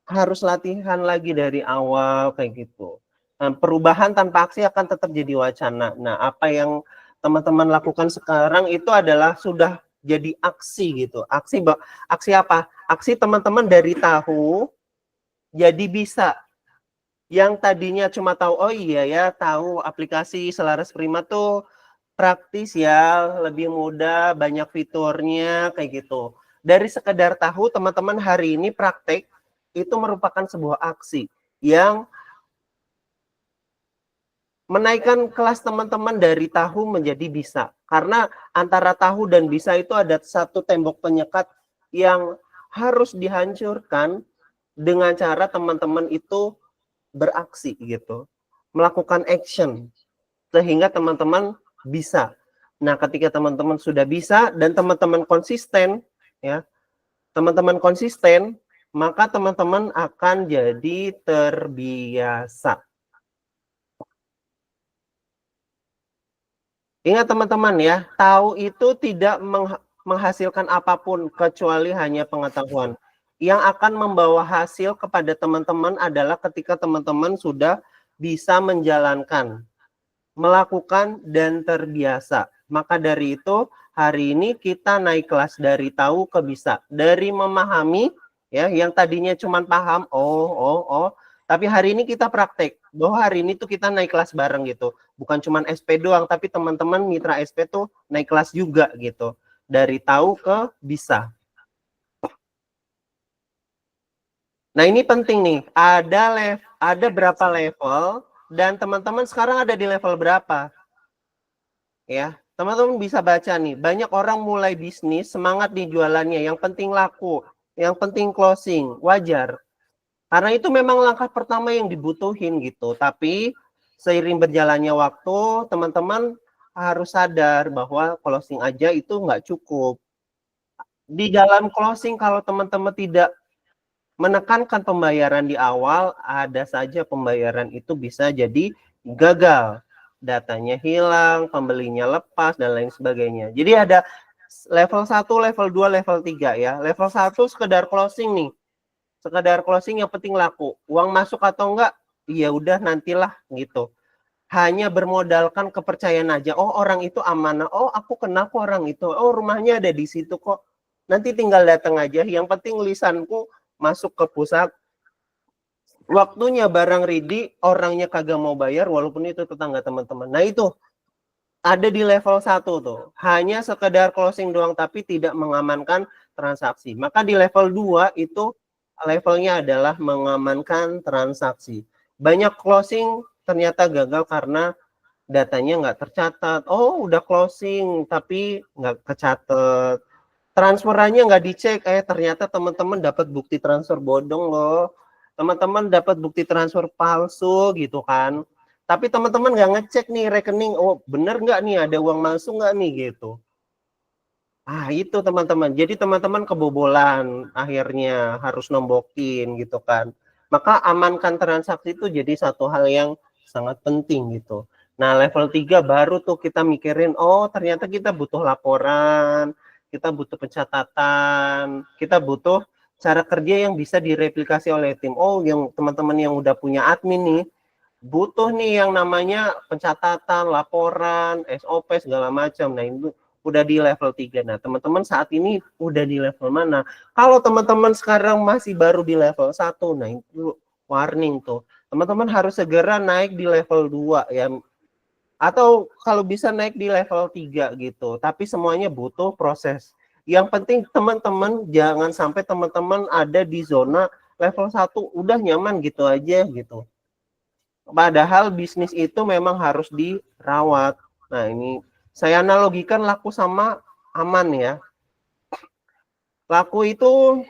harus latihan lagi dari awal kayak gitu. Nah, perubahan tanpa aksi akan tetap jadi wacana. Nah, apa yang teman-teman lakukan sekarang itu adalah sudah jadi aksi gitu. Aksi apa? Aksi teman-teman dari tahu jadi bisa. Yang tadinya cuma tahu, oh iya ya, tahu aplikasi Selaras Prima tuh praktis ya, lebih mudah, banyak fiturnya kayak gitu. Dari sekedar tahu, teman-teman hari ini praktek itu merupakan sebuah aksi yang menaikkan kelas teman-teman dari tahu menjadi bisa. Karena antara tahu dan bisa itu ada satu tembok penyekat yang harus dihancurkan dengan cara teman-teman itu beraksi gitu. Melakukan action sehingga teman-teman bisa. Nah, ketika teman-teman sudah bisa dan teman-teman konsisten ya, teman-teman konsisten, maka teman-teman akan jadi terbiasa. Ingat teman-teman ya, tahu itu tidak menghasilkan apapun kecuali hanya pengetahuan. Yang akan membawa hasil kepada teman-teman adalah ketika teman-teman sudah bisa menjalankan, melakukan, dan terbiasa. Maka dari itu, hari ini kita naik kelas dari tahu ke bisa. Dari memahami, ya, yang tadinya cuma paham, tapi hari ini kita praktek. Bahwa hari ini tuh kita naik kelas bareng gitu. Bukan cuma SP doang, tapi teman-teman mitra SP tuh naik kelas juga gitu. Dari tahu ke bisa. Nah, ini penting nih. Ada berapa level dan teman-teman sekarang ada di level berapa? Ya, teman-teman bisa baca nih. Banyak orang mulai bisnis, semangat di jualannya, yang penting laku, yang penting closing, wajar. Karena itu memang langkah pertama yang dibutuhin gitu. Tapi seiring berjalannya waktu, teman-teman harus sadar bahwa closing aja itu nggak cukup. Di dalam closing, kalau teman-teman tidak menekankan pembayaran di awal, ada saja pembayaran itu bisa jadi gagal. Datanya hilang, pembelinya lepas, dan lain sebagainya. Jadi ada level 1, level 2, level 3 ya. Level 1 sekedar closing nih. Sekedar closing yang penting laku. Uang masuk atau enggak, ya udah nantilah gitu. Hanya bermodalkan kepercayaan aja. Oh, orang itu amanah. Oh, aku kenal kok orang itu. Oh, rumahnya ada di situ kok. Nanti tinggal datang aja. Yang penting lisanku masuk ke pusat. Waktunya barang ready, orangnya kagak mau bayar walaupun itu tetangga teman-teman. Nah, itu ada di level 1 tuh. Hanya sekedar closing doang tapi tidak mengamankan transaksi. Maka di level 2 itu levelnya adalah mengamankan transaksi. Banyak closing ternyata gagal karena datanya nggak tercatat. Oh, udah closing tapi nggak kecatat. Transferannya nggak dicek, ternyata teman-teman dapat bukti transfer bodong loh. Teman-teman dapat bukti transfer palsu gitu kan. Tapi teman-teman nggak ngecek nih rekening, oh bener nggak nih ada uang masuk nggak nih gitu. Ah itu teman-teman, jadi teman-teman kebobolan, akhirnya harus nombokin gitu kan. Maka amankan transaksi itu jadi satu hal yang sangat penting gitu. Nah level 3 baru tuh kita mikirin, oh ternyata kita butuh laporan, kita butuh pencatatan, kita butuh cara kerja yang bisa direplikasi oleh tim. Oh yang teman-teman yang udah punya admin nih, butuh nih yang namanya pencatatan, laporan, SOP segala macam. Nah, itu udah di level 3. Nah, teman-teman saat ini udah di level mana? Kalau teman-teman sekarang masih baru di level 1, nah itu warning tuh. Teman-teman harus segera naik di level 2 ya. Atau kalau bisa naik di level 3 gitu. Tapi semuanya butuh proses. Yang penting teman-teman jangan sampai teman-teman ada di zona level 1 udah nyaman gitu aja gitu. Padahal bisnis itu memang harus dirawat. Nah, ini saya analogikan laku sama aman ya. Laku itu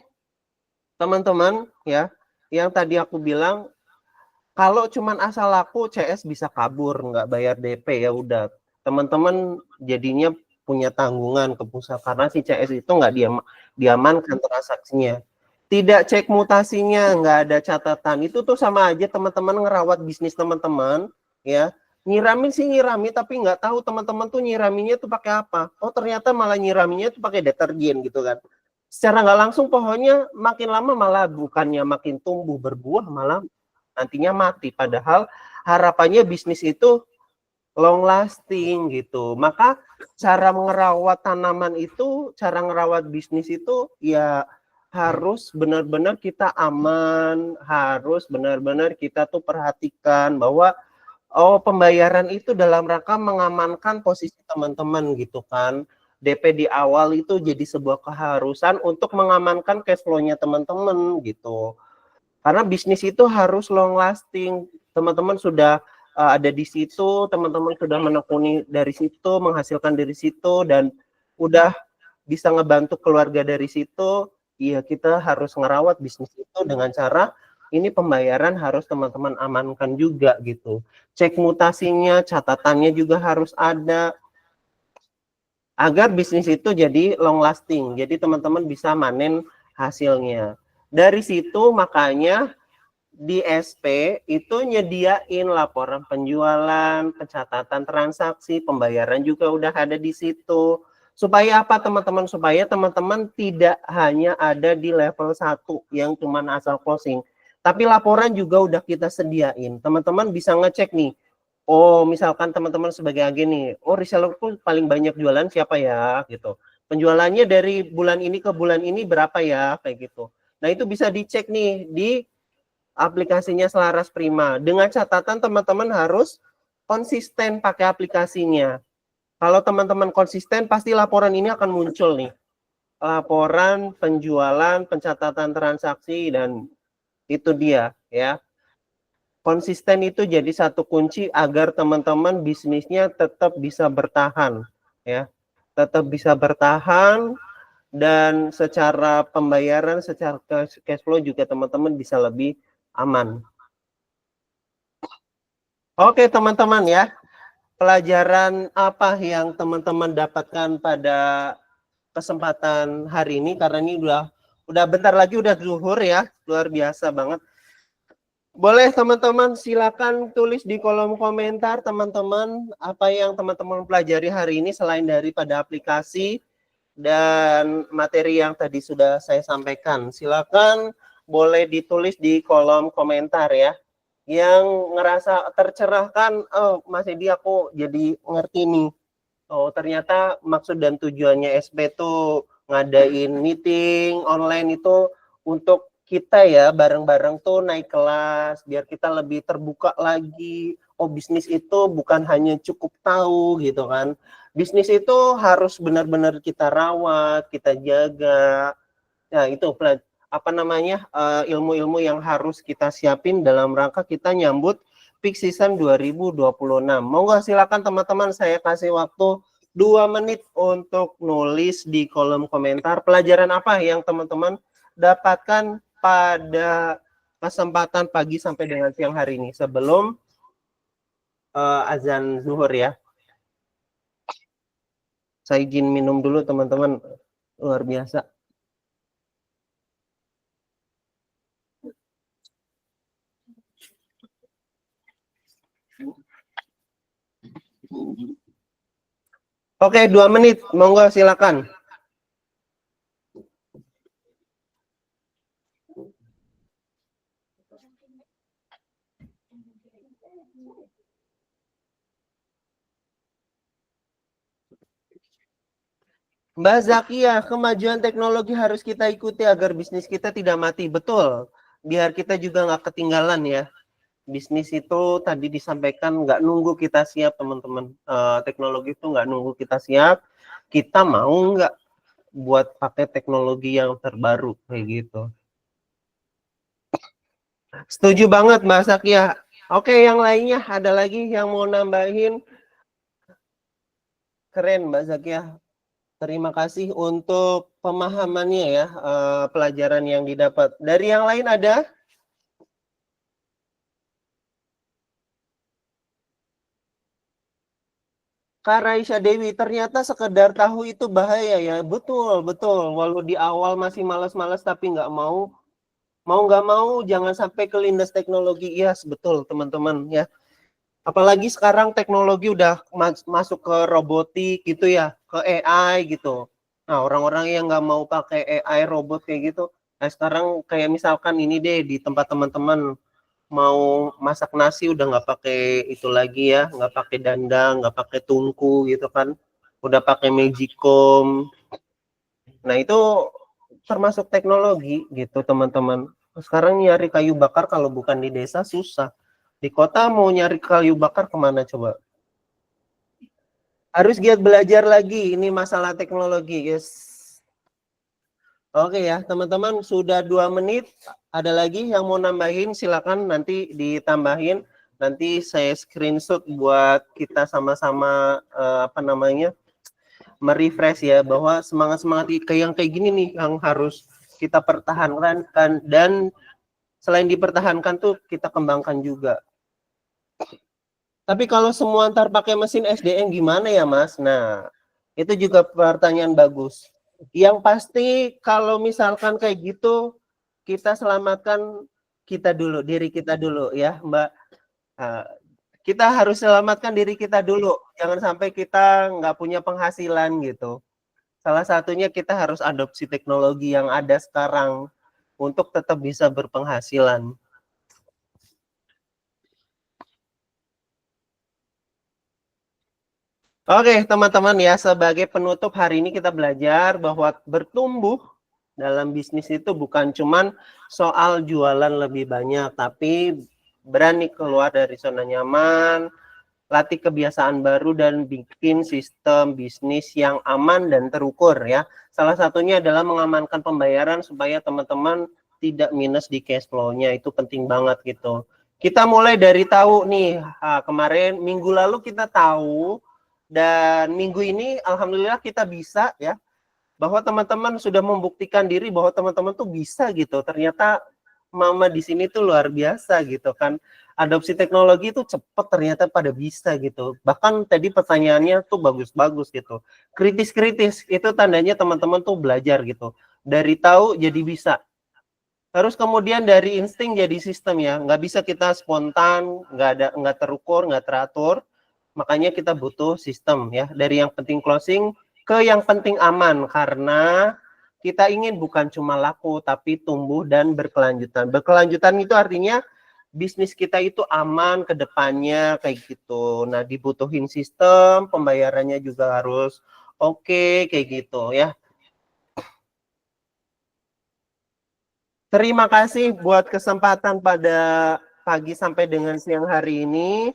teman-teman ya, yang tadi aku bilang kalau cuman asal laku CS bisa kabur, nggak bayar DP ya udah. Teman-teman jadinya punya tanggungan ke pusat karena si CS itu nggak diamankan transaksinya. tidak cek mutasinya, nggak ada catatan, itu tuh sama aja teman-teman ngerawat bisnis teman-teman, ya. Nyiramin sih nyirami, tapi nggak tahu teman-teman tuh nyiraminya tuh pakai apa. Oh ternyata malah nyiraminya tuh pakai deterjen gitu kan. Secara nggak langsung pohonnya makin lama malah bukannya makin tumbuh berbuah, malah nantinya mati. Padahal harapannya bisnis itu long lasting gitu. Maka cara merawat tanaman itu, cara merawat bisnis itu ya harus benar-benar kita aman, harus benar-benar kita tuh perhatikan bahwa oh pembayaran itu dalam rangka mengamankan posisi teman-teman gitu kan. DP di awal itu jadi sebuah keharusan untuk mengamankan cash flow-nya teman-teman gitu. Karena bisnis itu harus long lasting. Teman-teman sudah ada di situ, teman-teman sudah menekuni dari situ, menghasilkan dari situ, dan udah bisa ngebantu keluarga dari situ. Iya, kita harus ngerawat bisnis itu dengan cara ini pembayaran harus teman-teman amankan juga gitu. Cek mutasinya, catatannya juga harus ada agar bisnis itu jadi long lasting. Jadi teman-teman bisa manen hasilnya. Dari situ makanya di SP itu nyediain laporan penjualan, pencatatan transaksi, pembayaran juga udah ada di situ. Supaya apa teman-teman? Supaya teman-teman tidak hanya ada di level 1 yang cuman asal closing. Tapi laporan juga udah kita sediain. Teman-teman bisa ngecek nih. Oh, misalkan teman-teman sebagai agen nih, oh resellerku paling banyak jualan siapa ya gitu. Penjualannya dari bulan ini ke bulan ini berapa ya kayak gitu. Nah, itu bisa dicek nih di aplikasinya Selaras Prima. Dengan catatan teman-teman harus konsisten pakai aplikasinya. Kalau teman-teman konsisten, pasti laporan ini akan muncul nih. Laporan penjualan, pencatatan transaksi, dan itu dia ya. Konsisten itu jadi satu kunci agar teman-teman bisnisnya tetap bisa bertahan ya. Tetap bisa bertahan dan secara pembayaran, secara cash flow juga teman-teman bisa lebih aman. Oke teman-teman ya, pelajaran apa yang teman-teman dapatkan pada kesempatan hari ini, karena ini udah bentar lagi udah zuhur ya, luar biasa banget. Boleh teman-teman silakan tulis di kolom komentar teman-teman apa yang teman-teman pelajari hari ini selain daripada aplikasi dan materi yang tadi sudah saya sampaikan. Silakan boleh ditulis di kolom komentar ya. Yang ngerasa tercerahkan, oh Mas Edi aku jadi ngerti nih. Oh ternyata maksud dan tujuannya SP tuh ngadain meeting online itu untuk kita ya bareng-bareng tuh naik kelas biar kita lebih terbuka lagi. Oh bisnis itu bukan hanya cukup tahu gitu kan. Bisnis itu harus benar-benar kita rawat, kita jaga. Nah itu apa namanya ilmu-ilmu yang harus kita siapin dalam rangka kita nyambut peak season 2026. Monggo silakan teman-teman, saya kasih waktu 2 menit untuk nulis di kolom komentar pelajaran apa yang teman-teman dapatkan pada kesempatan pagi sampai dengan siang hari ini sebelum azan zuhur ya. Saya izin minum dulu teman-teman, luar biasa. Oke, 2 menit, monggo silakan. Mbak Zakia, kemajuan teknologi harus kita ikuti agar bisnis kita tidak mati. Betul, biar kita juga nggak ketinggalan ya. Bisnis itu tadi disampaikan nggak nunggu kita siap teman-teman. Teknologi itu nggak nunggu kita siap. Kita mau nggak buat pakai teknologi yang terbaru kayak gitu. Setuju banget Mbak Zakia. Oke, yang lainnya ada lagi yang mau nambahin? Keren Mbak Zakia. Terima kasih untuk pemahamannya ya, pelajaran yang didapat. Dari yang lain ada? Kak Raisya Dewi, ternyata sekedar tahu itu bahaya ya. Betul, betul. Walau di awal masih malas-malas tapi nggak mau nggak mau jangan sampai kelindas teknologi. Iya, betul teman-teman ya. Apalagi sekarang teknologi udah masuk ke robotik gitu ya, ke AI gitu. Nah, orang-orang yang nggak mau pakai AI robot kayak gitu, nah sekarang kayak misalkan ini deh di tempat teman-teman mau masak nasi udah nggak pakai itu lagi ya, nggak pakai dandang, nggak pakai tungku gitu kan, udah pakai magicom. Nah itu termasuk teknologi gitu teman-teman. Sekarang nyari kayu bakar kalau bukan di desa susah. Di kota mau nyari kayu bakar kemana coba? Harus giat belajar lagi. Ini masalah teknologi, yes. Oke ya, teman-teman sudah 2 menit. Ada lagi yang mau nambahin? Silakan nanti ditambahin. Nanti saya screenshot buat kita sama-sama merefresh ya, bahwa semangat-semangat yang kayak gini nih yang harus kita pertahankan dan selain dipertahankan tuh kita kembangkan juga. Tapi kalau semua ntar pakai mesin SDM gimana ya Mas? Nah, itu juga pertanyaan bagus. Yang pasti kalau misalkan kayak gitu, kita selamatkan kita dulu, diri kita dulu ya Mbak. Kita harus selamatkan diri kita dulu. Jangan sampai kita nggak punya penghasilan gitu. Salah satunya kita harus adopsi teknologi yang ada sekarang untuk tetap bisa berpenghasilan. Oke, teman-teman ya, sebagai penutup hari ini kita belajar bahwa bertumbuh dalam bisnis itu bukan cuman soal jualan lebih banyak, tapi berani keluar dari zona nyaman, latih kebiasaan baru dan bikin sistem bisnis yang aman dan terukur ya. Salah satunya adalah mengamankan pembayaran supaya teman-teman tidak minus di cash flow-nya, itu penting banget gitu. Kita mulai dari tahu nih, kemarin minggu lalu kita tahu dan minggu ini alhamdulillah kita bisa ya, bahwa teman-teman sudah membuktikan diri bahwa teman-teman tuh bisa gitu. Ternyata mama di sini tuh luar biasa gitu kan. Adopsi teknologi itu cepat ternyata pada bisa gitu. Bahkan tadi pertanyaannya tuh bagus-bagus gitu. Kritis-kritis itu tandanya teman-teman tuh belajar gitu. Dari tahu jadi bisa. Terus kemudian dari insting jadi sistem ya. Nggak bisa kita spontan, nggak terukur, nggak teratur. Makanya kita butuh sistem ya. Dari yang penting closing ke yang penting aman, karena kita ingin bukan cuma laku tapi tumbuh dan berkelanjutan. Berkelanjutan itu artinya bisnis kita itu aman ke depannya kayak gitu. Nah, dibutuhin sistem, pembayarannya juga harus oke kayak gitu ya. Terima kasih buat kesempatan pada pagi sampai dengan siang hari ini.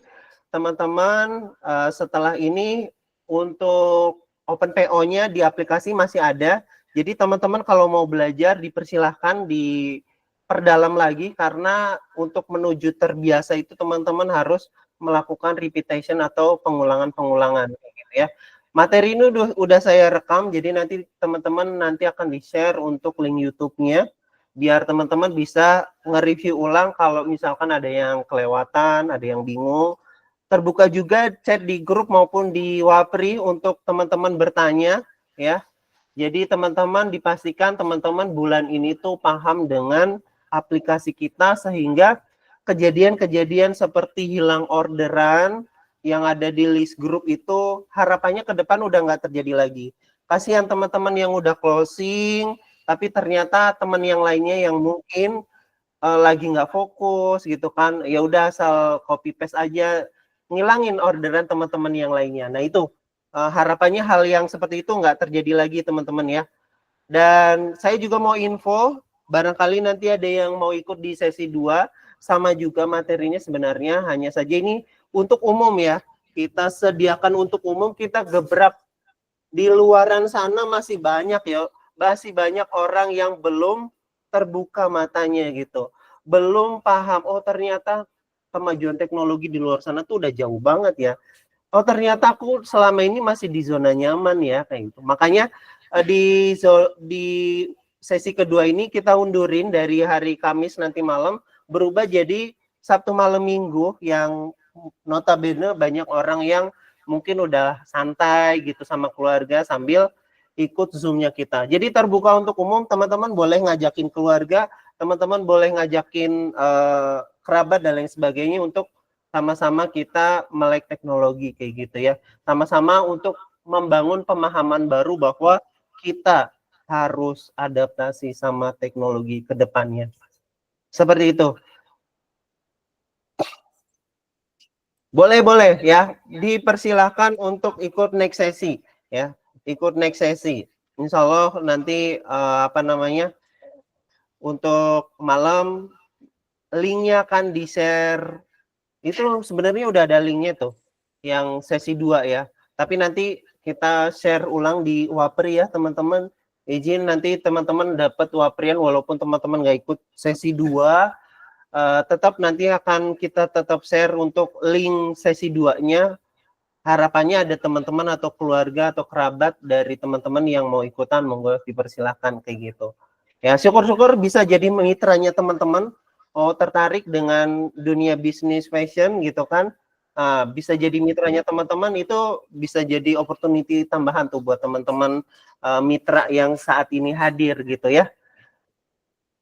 Teman-teman, setelah ini untuk Open PO-nya di aplikasi masih ada. Jadi teman-teman kalau mau belajar dipersilahkan diperdalam lagi, karena untuk menuju terbiasa itu teman-teman harus melakukan repetition atau pengulangan-pengulangan gitu ya. Materi ini udah saya rekam, jadi nanti teman-teman nanti akan di-share untuk link YouTube-nya biar teman-teman bisa nge-review ulang kalau misalkan ada yang kelewatan, ada yang bingung. Terbuka juga chat di grup maupun di Wapri untuk teman-teman bertanya ya. Jadi teman-teman dipastikan teman-teman bulan ini tuh paham dengan aplikasi kita, sehingga kejadian-kejadian seperti hilang orderan yang ada di list grup itu harapannya ke depan udah nggak terjadi lagi. Kasihan teman-teman yang udah closing tapi ternyata teman yang lainnya yang mungkin lagi nggak fokus gitu kan, ya udah asal copy paste aja, ngilangin orderan teman-teman yang lainnya. Nah itu harapannya hal yang seperti itu nggak terjadi lagi teman-teman ya. Dan saya juga mau info, barangkali nanti ada yang mau ikut di sesi 2, sama juga materinya sebenarnya hanya saja ini untuk umum ya. Kita sediakan untuk umum, kita gebrak di luaran sana masih banyak ya. Masih banyak orang yang belum terbuka matanya gitu. Belum paham, oh ternyata kemajuan teknologi di luar sana tuh udah jauh banget ya. Oh ternyata aku selama ini masih di zona nyaman ya kayak gitu. Makanya di sesi kedua ini kita undurin dari hari Kamis nanti malam berubah jadi Sabtu malam Minggu, yang notabene banyak orang yang mungkin udah santai gitu sama keluarga sambil ikut Zoom-nya kita. Jadi terbuka untuk umum, teman-teman boleh ngajakin keluarga, teman-teman boleh ngajakin kerabat dan lain sebagainya untuk sama-sama kita melek teknologi kayak gitu ya. Sama-sama untuk membangun pemahaman baru bahwa kita harus adaptasi sama teknologi ke depannya. Seperti itu. Boleh ya, dipersilahkan untuk ikut next sesi ya, ikut next sesi. Insya Allah nanti untuk malam linknya akan di-share. Itu sebenarnya udah ada linknya tuh, yang sesi 2 ya. Tapi nanti kita share ulang di Wapri ya teman-teman. Izin nanti teman-teman dapat Waprian walaupun teman-teman nggak ikut sesi 2. Tetap nanti akan kita tetap share untuk link sesi 2-nya. Harapannya ada teman-teman atau keluarga atau kerabat dari teman-teman yang mau ikutan, monggo dipersilahkan kayak gitu. Ya, syukur-syukur bisa jadi mitranya teman-teman. Oh, tertarik dengan dunia bisnis fashion gitu kan. Bisa jadi mitranya teman-teman, itu bisa jadi opportunity tambahan tuh buat teman-teman mitra yang saat ini hadir gitu ya.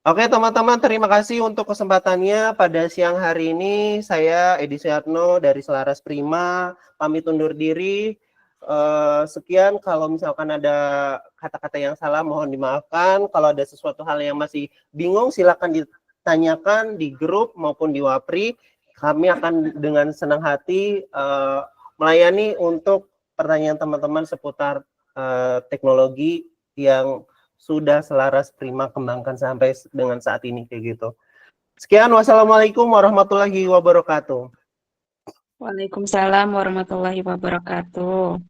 Oke teman-teman, terima kasih untuk kesempatannya pada siang hari ini. Saya Edi Suyatno dari Selaras Prima, pamit undur diri. Sekian, kalau misalkan ada kata-kata yang salah mohon dimaafkan. Kalau ada sesuatu hal yang masih bingung silakan ditanyakan di grup maupun di Wapri. Kami akan dengan senang hati melayani untuk pertanyaan teman-teman seputar teknologi yang sudah Selaras Prima kembangkan sampai dengan saat ini kayak gitu. Sekian, wassalamualaikum warahmatullahi wabarakatuh. Waalaikumsalam warahmatullahi wabarakatuh.